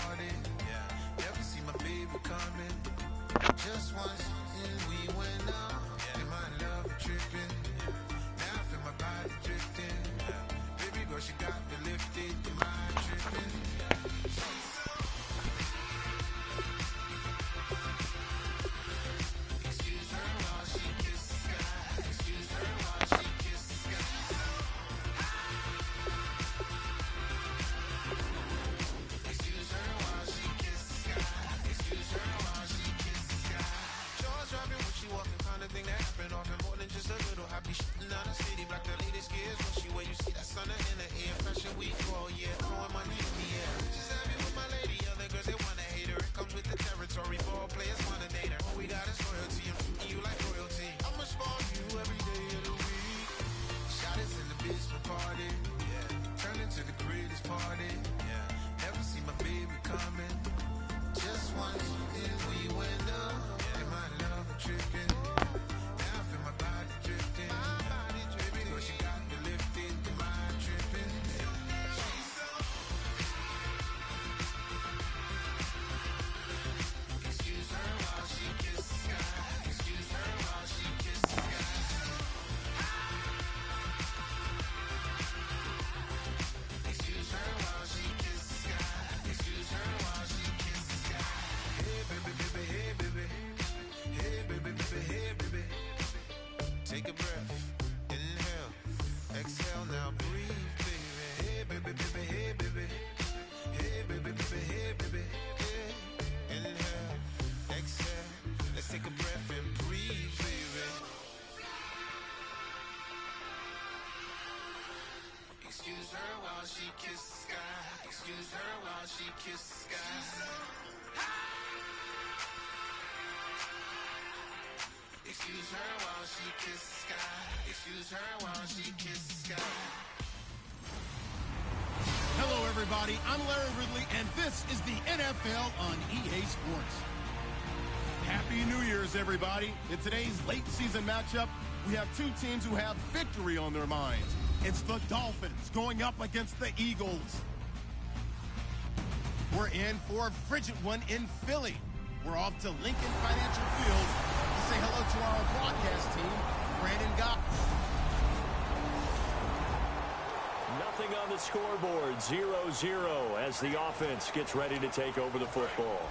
party. Yeah. Never see my baby coming. Just once and we went out. Yeah. And my love tripping. Yeah. Now I feel my body drifting. Yeah. Baby girl, she got me lifted. Am I tripping? Yeah. Excuse her while she kiss the sky. Excuse her while she kiss the sky. Excuse her while she kiss the sky. Excuse her while she kiss the sky. Jaws dropping when she walking, kind of thing that happen often. More than just a little happy shitting out the city. Black the latest gears when she wear. You see that sun in the air. Fashion week, oh yeah, throwing money in the air. Just happy with my lady. Other girls they wanna hate her. It comes with the territory. Ball players wanna date her. All we got is loyalty. I'm treating you like royalty. I'ma spoil you every day of the week. Shot is in the basement party. Yeah. Turn into the greatest party. Yeah. Never see my baby coming. Just once and we went up. Yeah. And my love tripping. Now I feel my body drifting. Baby girl, she got me lifted. Am I tripping? Excuse her while she kiss the sky. Excuse her while she kiss the sky. Excuse her while she kiss the sky. Excuse her while she kiss the sky. Hey baby, baby, hey baby. Hey baby, baby, hey baby. Take a breath, inhale, exhale, now breathe, baby. Hey baby, baby, hey baby. Hey baby, baby, hey baby. Hey. Inhale, exhale, let's take a breath and breathe, baby. Excuse her while she kiss the sky. Excuse her while she kiss the sky. Excuse her while she kiss the sky. Excuse her while she kiss the sky. Hello, everybody. I'm Larry Ridley, and this is the NFL on EA Sports. Happy New Year's, everybody. In today's late season matchup, we have two teams who have victory on their minds. It's the Dolphins going up against the Eagles. We're in for a frigid one in Philly. We're off to Lincoln Financial Field to say hello to our broadcast team, Brandon Gott. Nothing on the scoreboard, 0-0 as the offense gets ready to take over the football.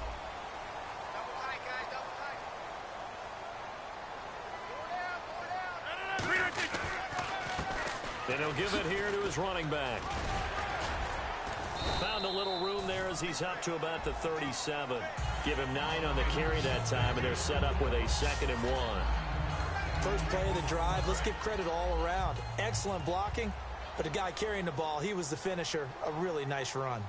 And he'll give it here to his running back. Found a little room there as he's up to about the 37. Give him 9 on the carry that time, and they're set up with a 2nd and 1. First play of the drive, let's give credit all around. Excellent blocking, but the guy carrying the ball, he was the finisher. A really nice run.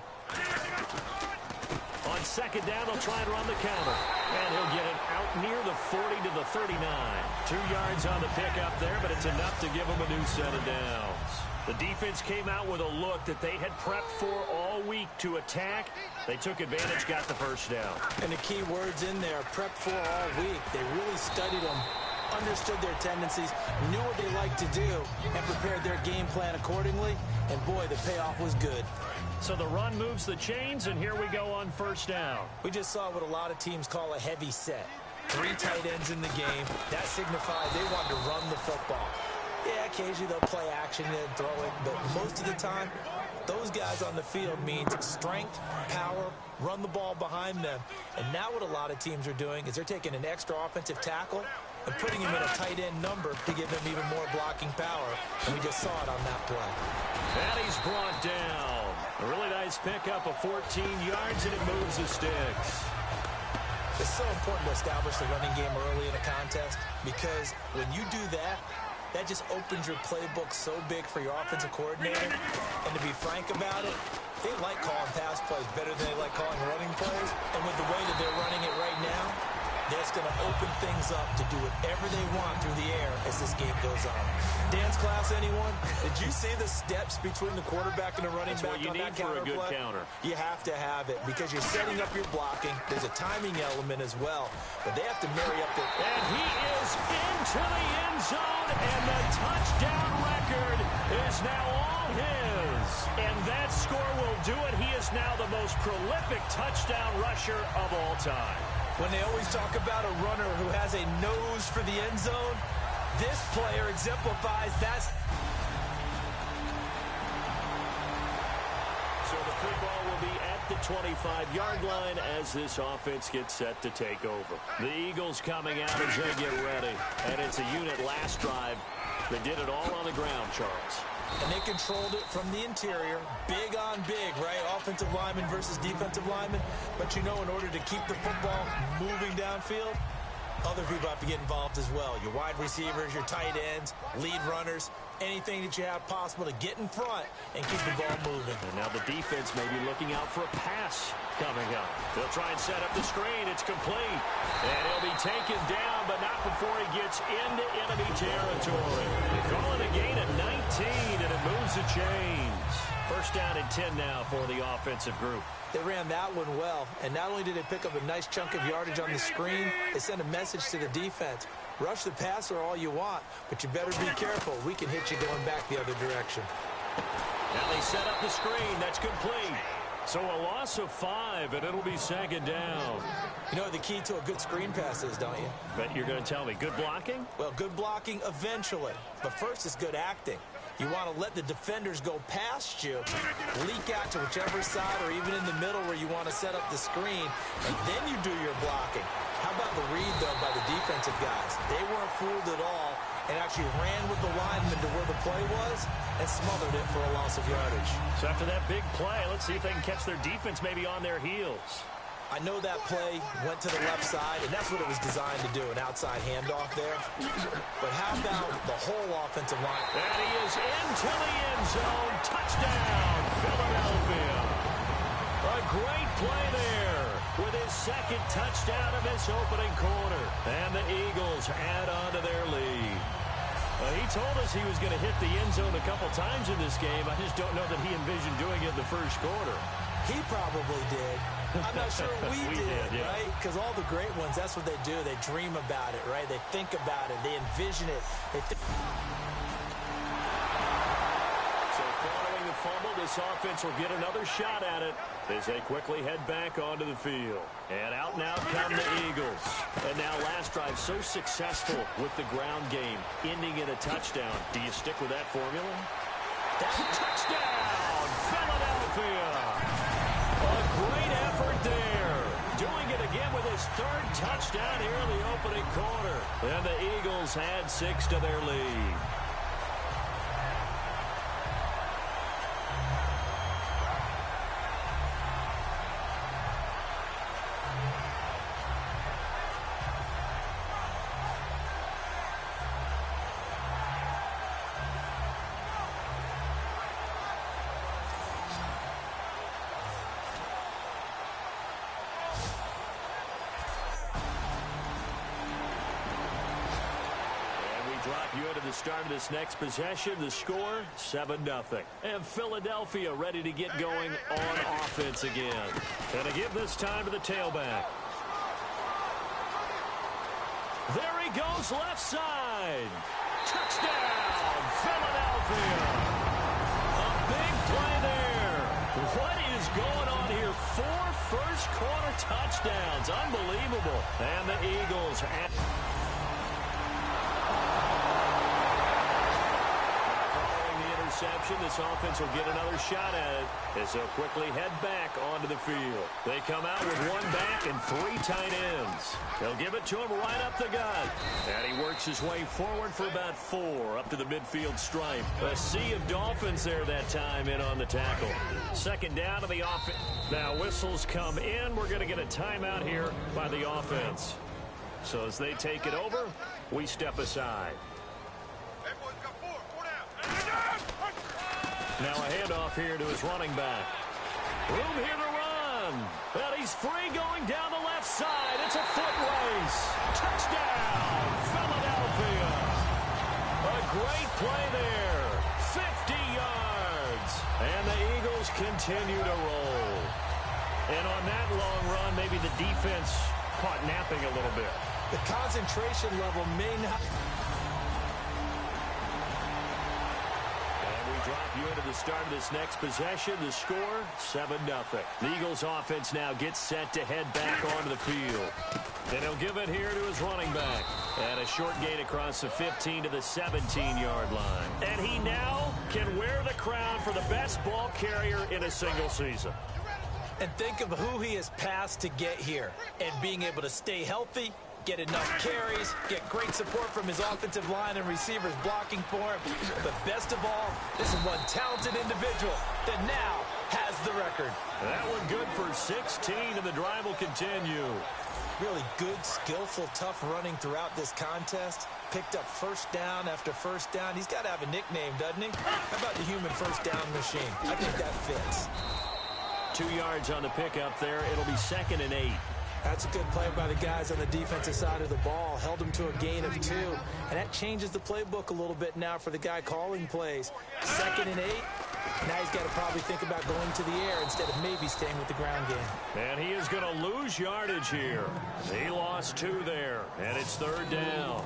On 2nd down, they'll try and run the counter. And he'll get it out near the 40 to the 39. 2 yards on the pickup there, but it's enough to give them a new set of downs. The defense came out with a look that they had prepped for all week to attack. They took advantage, got the first down. And the key words in there, prepped for all week. They really studied them, understood their tendencies, knew what they liked to do, and prepared their game plan accordingly. And boy, the payoff was good. So the run moves the chains, and here we go on 1st down. We just saw what a lot of teams call a heavy set. 3 tight ends in the game. That signified they wanted to run the football. Yeah, occasionally they'll play action and throw it, but most of the time, those guys on the field means strength, power, run the ball behind them. And now what a lot of teams are doing is they're taking an extra offensive tackle and putting him in a tight end number to give them even more blocking power. And we just saw it on that play. And he's brought down. A really nice pickup of 14 yards, and it moves the sticks. It's so important to establish the running game early in a contest because when you do that, that just opens your playbook so big for your offensive coordinator. And to be frank about it, they like calling pass plays better than they like calling running plays. And with the way that they're running it right now, that's going to open things up to do whatever they want through the air as this game goes on. Dance class, anyone? Did you see the steps between the quarterback and the running back on that counter play? That's what you need for a good counter. You have to have it because you're setting up your blocking. There's a timing element as well, but they have to marry up their... And he is into the end zone, and the touchdown record is now all his. And that score will do it. He is now the most prolific touchdown rusher of all time. When they always talk about a runner who has a nose for the end zone, this player exemplifies that. So the free ball will be at the 25-yard line as this offense gets set to take over. The Eagles coming out as they get ready. And it's a unit last drive that did it all on the ground, Charles. And they controlled it from the interior, big on big, right? Offensive lineman versus defensive lineman. But you know, in order to keep the football moving downfield, other people have to get involved as well. Your wide receivers, your tight ends, lead runners, anything that you have possible to get in front and keep the ball moving. And now the defense may be looking out for a pass coming up. They'll try and set up the screen. It's complete. And he'll be taken down, but not before he gets into enemy territory. They call it a gain of 19, and it moves the chains. First down and 10 now for the offensive group. They ran that one well, and not only did they pick up a nice chunk of yardage on the screen, they sent a message to the defense. Rush the passer all you want, but you better be careful. We can hit you going back the other direction. Now they set up the screen. That's complete. So a loss of 5, and it'll be second down. You know what the key to a good screen pass is, don't you? Bet you're going to tell me. Good blocking? Well, good blocking eventually, but first it's good acting. You want to let the defenders go past you, leak out to whichever side or even in the middle where you want to set up the screen, and then you do your blocking. How about the read, though, by the defensive guys? They weren't fooled at all and actually ran with the lineman to where the play was and smothered it for a loss of yardage. So after that big play, let's see if they can catch their defense maybe on their heels. I know that play went to the left side, and that's what it was designed to do, an outside handoff there. But how about the whole offensive line? And he is into the end zone. Touchdown, Philadelphia. A great play there with his second touchdown of this opening quarter. And the Eagles add on to their lead. He told us he was going to hit the end zone a couple times in this game. I just don't know that he envisioned doing it in the first quarter. He probably did. I'm not sure we did, yeah. right? Because all the great ones, that's what they do. They dream about it, right? They think about it. They envision it. So following the fumble, this offense will get another shot at it as they quickly head back onto the field. And out now come the Eagles. And now last drive so successful with the ground game, ending in a touchdown. Do you stick with that formula? That's a touchdown, Philadelphia. A great effort there. Doing it again with his third touchdown here in the opening quarter. And the Eagles add 6 to their lead. Drop you into the start of this next possession. The score, 7-0. And Philadelphia ready to get going on offense again. And to give this time to the tailback. There he goes, left side. Touchdown, Philadelphia. A big play there. What is going on here? 4 first-quarter touchdowns. Unbelievable. And the Eagles at... This offense will get another shot at it as they'll quickly head back onto the field. They come out with 1 back and 3 tight ends. They'll give it to him right up the gut. And he works his way forward for about 4 up to the midfield stripe. A sea of Dolphins there that time in on the tackle. Second down to the offense. Now whistles come in. We're going to get a timeout here by the offense. So as they take it over, we step aside. Now a handoff here to his running back. Room here to run. And he's free going down the left side. It's a foot race. Touchdown, Philadelphia. A great play there. 50 yards. And the Eagles continue to roll. And on that long run, maybe the defense caught napping a little bit. The concentration level may not... drop you into the start of this next possession. The score, 7-0. The Eagles offense now gets set to head back onto the field. And he'll give it here to his running back. And a short gain across the 15 to the 17-yard line. And he now can wear the crown for the best ball carrier in a single season. And think of who he has passed to get here. And being able to stay healthy, get enough carries, get great support from his offensive line and receivers blocking for him. But best of all, this is one talented individual that now has the record. That one good for 16, and the drive will continue. Really good, skillful, tough running throughout this contest. Picked up first down after first down. He's got to have a nickname, doesn't he? How about the human first down machine? I think that fits. 2 yards on the pickup there. It'll be 2nd and 8. That's a good play by the guys on the defensive side of the ball. Held him to a gain of 2. And that changes the playbook a little bit now for the guy calling plays. 2nd and 8. Now he's got to probably think about going to the air instead of maybe staying with the ground game. And he is going to lose yardage here. He lost 2 there, and it's 3rd down.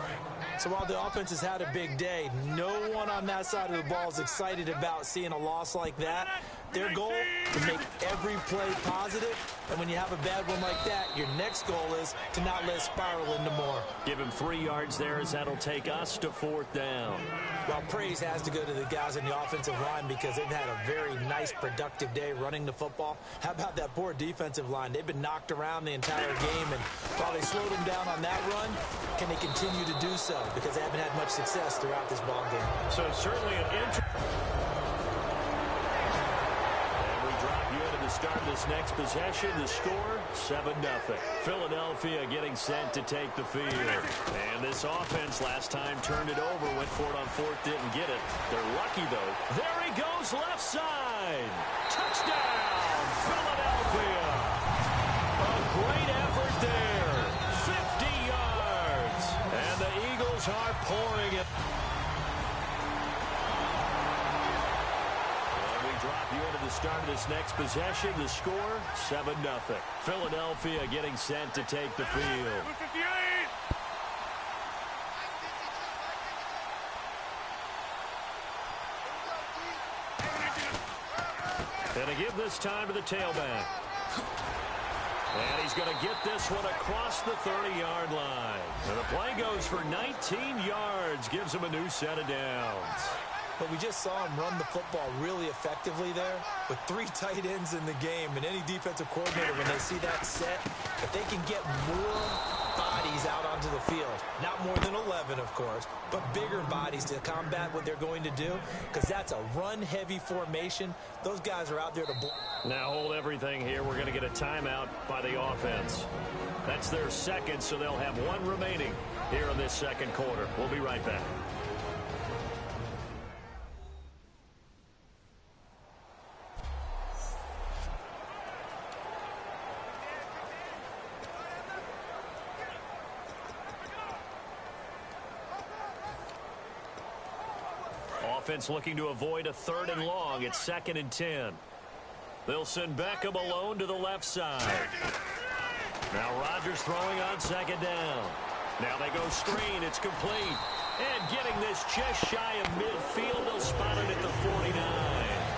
So while the offense has had a big day, no one on that side of the ball is excited about seeing a loss like that. Their goal, to make every play positive. And when you have a bad one like that, your next goal is to not let it spiral into more. Give him 3 yards there, as that'll take us to 4th down. Well, praise has to go to the guys in the offensive line because they've had a very nice, productive day running the football. How about that poor defensive line? They've been knocked around the entire game, and while they slowed them down on that run, can they continue to do so? Because they haven't had much success throughout this ball game. So certainly an start of this next possession. The score, 7-0. Philadelphia getting set to take the field. And this offense last time turned it over, went for it on 4th, didn't get it. They're lucky, though. There he goes, left side. Touchdown, Philadelphia. A great effort there. 50 yards. And the Eagles are pouring it. Drop you into the start of this next possession. The score, 7-0. Philadelphia getting set to take the field. And to give this time to the tailback. And he's going to get this one across the 30-yard line. And the play goes for 19 yards. Gives him a new set of downs. But we just saw him run the football really effectively there with 3 tight ends in the game. And any defensive coordinator, when they see that set, if they can get more bodies out onto the field, not more than 11, of course, but bigger bodies to combat what they're going to do, because that's a run-heavy formation. Those guys are out there to block. Now hold everything here. We're going to get a timeout by the offense. That's their 2nd, so they'll have 1 remaining here in this 2nd quarter. We'll be right back. Offense looking to avoid a 3rd and long. It's 2nd and 10. They'll send Beckham alone to the left side. Now Rodgers throwing on 2nd down. Now they go screen. It's complete. And getting this just shy of midfield. They'll spot it at the 49.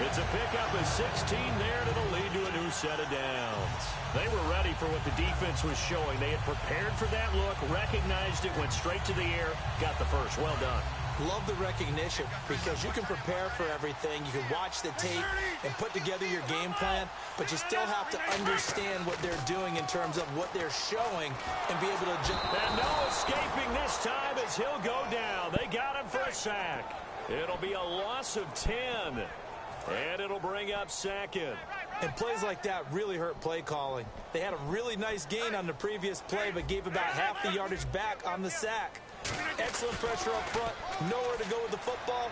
It's a pickup of 16 there, and it'll lead to a new set of downs. They were ready for what the defense was showing. They had prepared for that look, recognized it, went straight to the air, got the first. Well done. Love the recognition because you can prepare for everything. You can watch the tape and put together your game plan, but you still have to understand what they're doing in terms of what they're showing and be able to jump. And no escaping this time as he'll go down. They got him for a sack. It'll be a loss of 10, and it'll bring up 2nd. And plays like that really hurt play calling. They had a really nice gain on the previous play, but gave about half the yardage back on the sack. Excellent pressure up front. Nowhere to go with the football.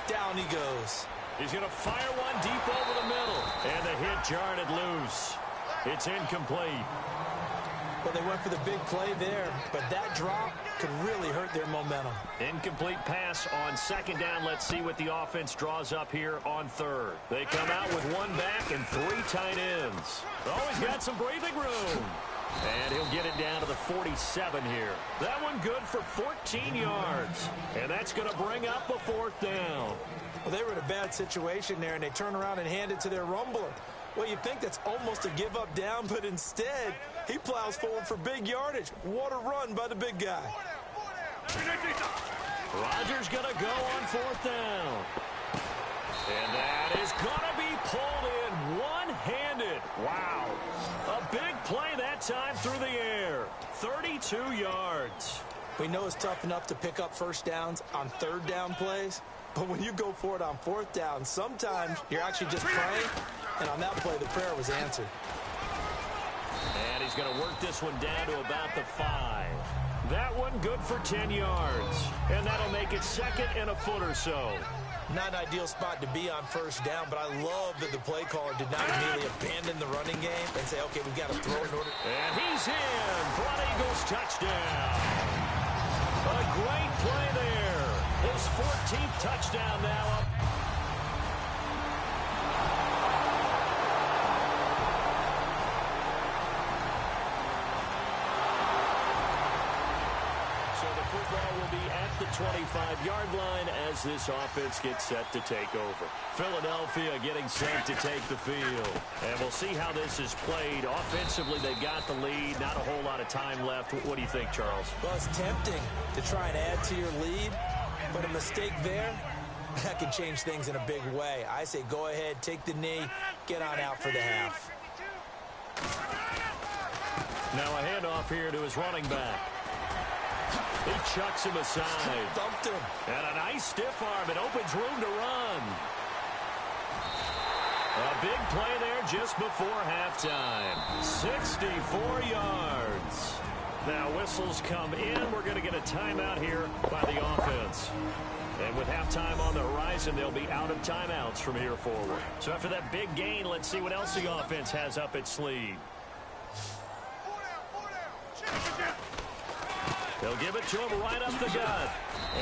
Down he goes. He's going to fire one deep over the middle. And the hit jarred it loose. It's incomplete. Well, they went for the big play there, but that drop could really hurt their momentum. Incomplete pass on 2nd down. Let's see what the offense draws up here on 3rd. They come out with 1 back and 3 tight ends. Always got some breathing room. And he'll get it down to the 47 here. That one good for 14 yards. And that's going to bring up a fourth down. Well, they were in a bad situation there, and they turn around and hand it to their rumbler. Well, you think that's almost a give-up down, but instead, he plows forward for big yardage. What a run by the big guy. Rodgers going to go on fourth down. And that is going to be pulled in one-handed. Wow. A big play that time through the air. 32 yards. We know it's tough enough to pick up first downs on third down plays, but when you go for it on fourth down, sometimes you're actually just praying, and on that play, the prayer was answered. And he's going to work this one down to about the 5. That one good for 10 yards. And that'll make it second and a foot or so. Not an ideal spot to be on first down, but I love that the play caller did not immediately abandon the running game and say, okay, we've got to throw in order. And he's in for an Eagles touchdown. A great play there. His 14th touchdown now. Football will be at the 25-yard line as this offense gets set to take over. Philadelphia getting set to take the field. And we'll see how this is played. Offensively, they got the lead. Not a whole lot of time left. What do you think, Charles? Well, it's tempting to try and add to your lead, but a mistake there, that can change things in a big way. I say go ahead, take the knee, get on out for the half. Now a handoff here to his running back. He chucks him aside. Dumped him. And a nice stiff arm. It opens room to run. A big play there just before halftime. 64 yards. Now whistles come in. We're going to get a timeout here by the offense. And with halftime on the horizon, they'll be out of timeouts from here forward. So after that big gain, let's see what else the offense has up its sleeve. They'll give it to him right up the gut.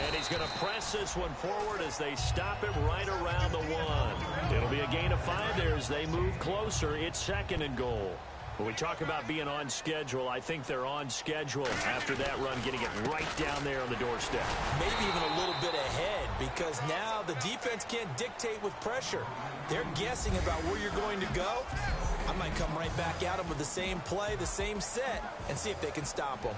And he's going to press this one forward as they stop him right around the 1. It'll be a gain of 5 there as they move closer. It's second and goal. When we talk about being on schedule, I think they're on schedule after that run, getting it right down there on the doorstep. Maybe even a little bit ahead, because now the defense can't dictate with pressure. They're guessing about where you're going to go. I might come right back at them with the same play, the same set, and see if they can stop them.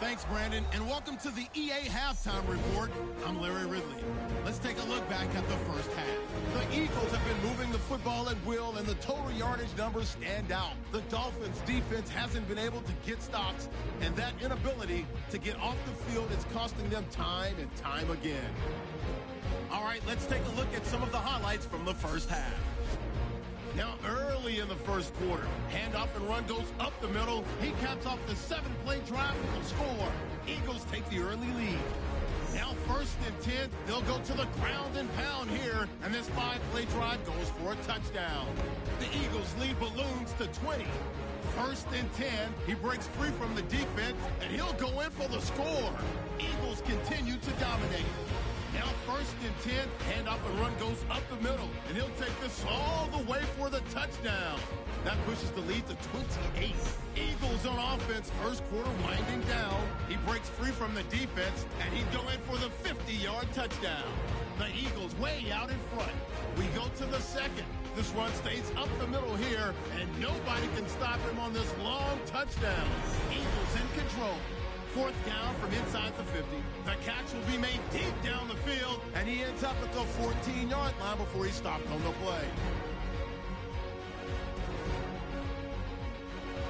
Thanks, Brandon, and welcome to the EA Halftime Report. I'm Larry Ridley. Let's take a look back at the first half. The Eagles have been moving the football at will, and the total yardage numbers stand out. The Dolphins' defense hasn't been able to get stops, and that inability to get off the field is costing them time and time again. All right, let's take a look at some of the highlights from the first half. Now, early in the first quarter, handoff and run goes up the middle. He caps off the 7-play drive with a score. Eagles take the early lead. Now, first and 10, they'll go to the ground and pound here, and this 5-play drive goes for a touchdown. The Eagles lead balloons to 20. First and 10, he breaks free from the defense, and he'll go in for the score. Eagles continue to dominate. Now first and 10, handoff and run goes up the middle, and he'll take this all the way for the touchdown. That pushes the lead to 28. Eagles on offense, first quarter winding down. He breaks free from the defense, and he'd go in for the 50-yard touchdown. The Eagles way out in front. We go to the second. This run stays up the middle here, and nobody can stop him on this long touchdown. Eagles in control. Fourth down from inside the 50. The catch will be made deep down the field, and he ends up at the 14-yard line before he stopped on the play.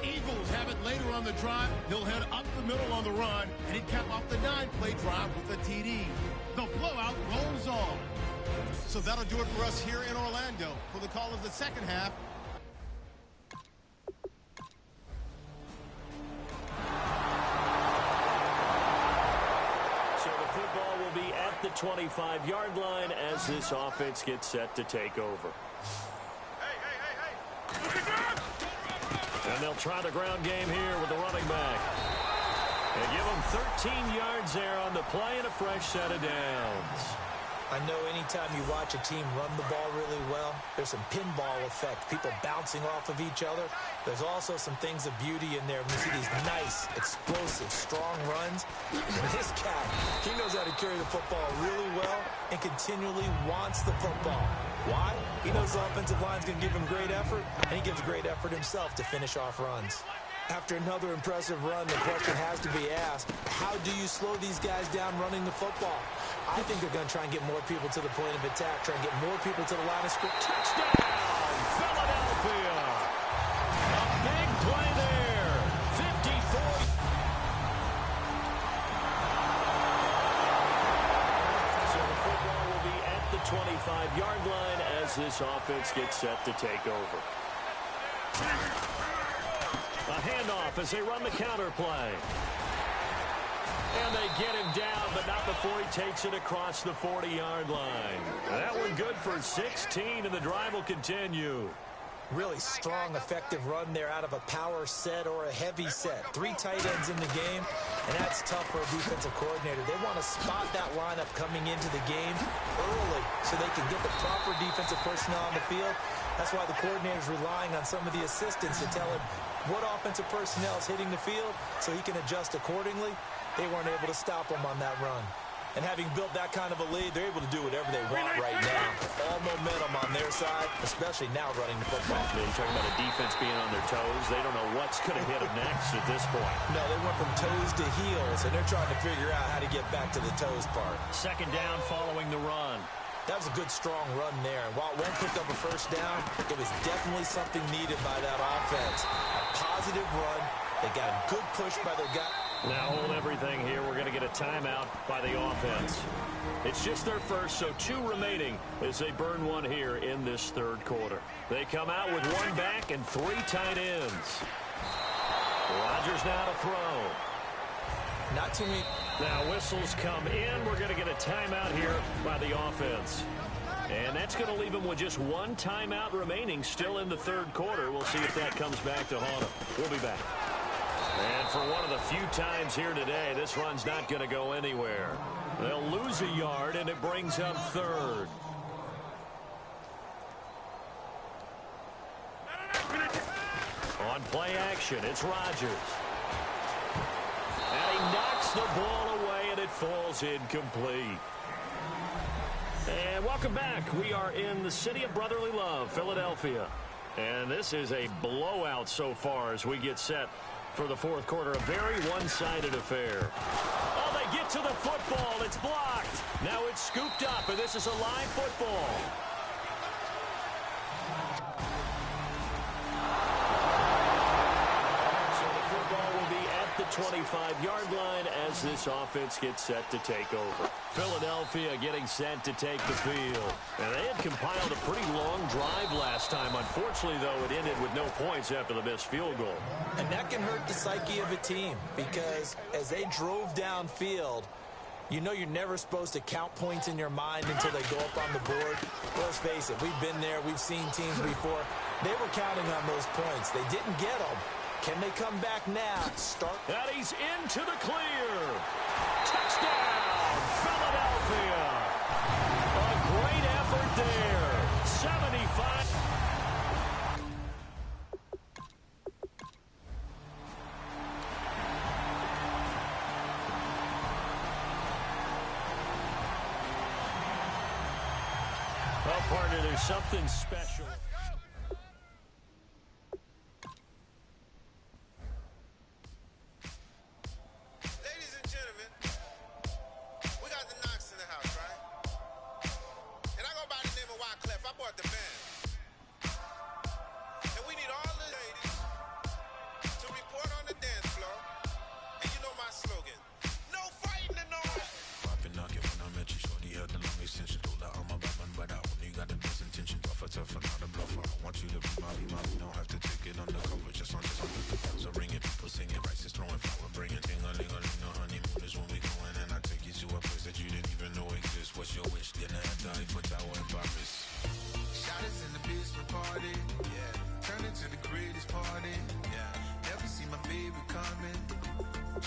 Eagles have it later on the drive. He'll head up the middle on the run, and he capped off the 9-play drive with a TD. The blowout rolls on. So that'll do it for us here in Orlando. For the call of the second half, the 25-yard line as this offense gets set to take over. And they'll try the ground game here with the running back. And give him 13 yards there on the play and a fresh set of downs. I know anytime you watch a team run the ball really well, there's some pinball effect, people bouncing off of each other. There's also some things of beauty in there when you see these nice, explosive, strong runs. And this guy, he knows how to carry the football really well and continually wants the football. Why? He knows the offensive line's going to give him great effort, and he gives great effort himself to finish off runs. After another impressive run, the question has to be asked, how do you slow these guys down running the football? I think they're going to try and get more people to the point of attack, try and get more people to the line of scrimmage. Touchdown, Philadelphia. A big play there. 54. So the football will be at the 25-yard line as this offense gets set to take over. A handoff as they run the counter play. And they get him down, but not before he takes it across the 40-yard line. That one good for 16, and the drive will continue. Really strong, effective run there out of a power set or a heavy set. 3 tight ends in the game, and that's tough for a defensive coordinator. They want to spot that lineup coming into the game early so they can get the proper defensive personnel on the field. That's why the coordinator's relying on some of the assistants to tell him what offensive personnel is hitting the field so he can adjust accordingly. They weren't able to stop him on that run. And having built that kind of a lead, they're able to do whatever they want right now. All momentum on their side, especially now running the football. You're talking about a defense being on their toes. They don't know what's going to hit them next at this point. No, they went from toes to heels, and they're trying to figure out how to get back to the toes part. Second down following the run. That was a good, strong run there. And while it won't pick up a first down, it was definitely something needed by that offense. A positive run. They got a good push by their guy. Now hold everything here. We're going to get a timeout by the offense. It's just their first, so 2 remaining as they burn one here in this third quarter. They come out with 1 back and 3 tight ends. Rodgers now to throw. Not too many. Now whistles come in. We're going to get a timeout here by the offense. And that's going to leave them with just 1 timeout remaining still in the third quarter. We'll see if that comes back to haunt them. We'll be back. And for one of the few times here today, this run's not going to go anywhere. They'll lose a yard, and it brings up third. On play action, it's Rodgers. And he knocks the ball away, and it falls incomplete. And welcome back. We are in the city of brotherly love, Philadelphia. And this is a blowout so far as we get set for the fourth quarter. A very one-sided affair. Oh, they get to the football. It's blocked. Now it's scooped up, and this is a live football. So the football will be at the 25-yard line as this offense gets set to take over. Philadelphia getting set to take the field. And they had compiled a pretty long drive last time. Unfortunately, though, it ended with no points after the missed field goal. And that can hurt the psyche of a team because as they drove downfield, you know you're never supposed to count points in your mind until they go up on the board. Let's face it, we've been there. We've seen teams before. They were counting on those points. They didn't get them. Can they come back now? And he's into the clear. Touchdown, Philadelphia. A great effort there. 75. Well, partner, there's something special.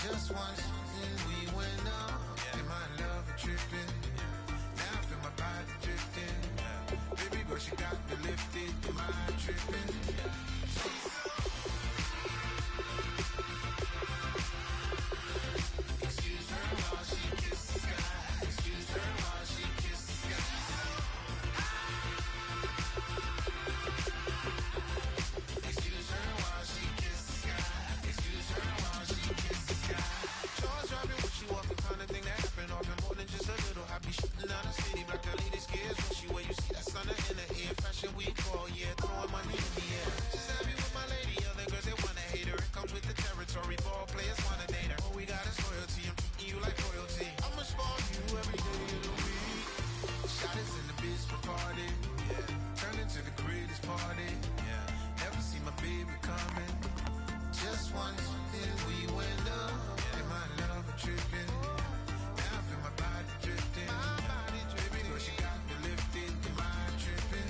Just once, we went up, and my love tripping. Now I feel my body. she got me lifted, your mind tripping. Excuse her while she kisses the sky. Excuse her while she kisses the sky. Excuse her while she kisses the sky. Excuse her while she kisses the sky. Charles driving when she walking, kind of thing that happen often. More than just a little happy shooting down the city. Black the lady scares when she where you see that sun in the air. Fashion week all year, throwing money in the air. She's happy with my lady, other girls they wanna hate her. It comes with the territory, ball players wanna date her. All we got is loyalty, I'm treating you like royalty. I'ma spoil you every day of the week. Shot is in the biz for party, yeah. Turn into the greatest party, yeah. Never see my baby coming. Just once, then we went up, yeah. And my love a tripping. Now I feel my body drifting. My body dripping. But she got me lifted, your mind tripping.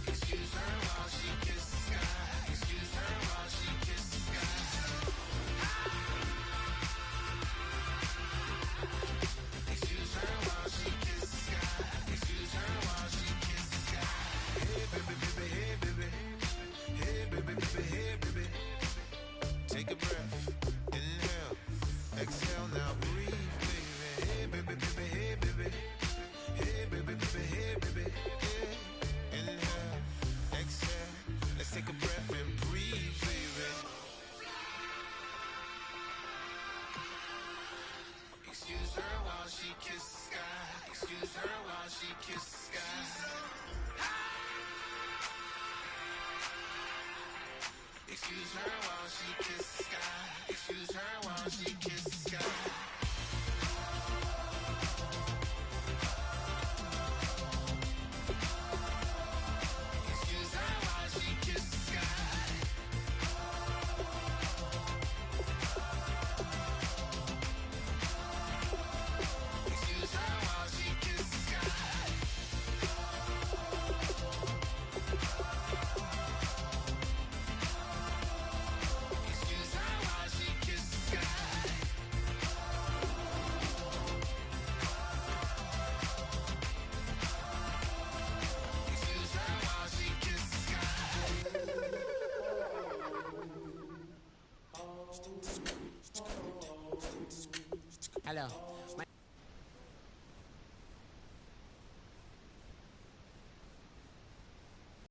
Excuse her while she kisses the sky. Excuse her while she kisses the sky. Excuse her while she kisses the sky. Excuse her while she kisses the sky. Hey baby, baby, hey baby. Hey baby, baby, hey baby. Take a breath, inhale, exhale, now breathe, baby. Hey baby, baby, hey baby. Hey baby, baby, hey baby. Hey. Inhale, exhale, let's take a breath and breathe, baby. Excuse her while she kisses the sky. Excuse her while she kisses the sky. Excuse her while she kisses the sky. Excuse her while she kisses the sky. Excuse her while she kisses the sky. Excuse her while she kisses the sky. Excuse her while she kisses the sky. Excuse her while she kisses the sky. Hello.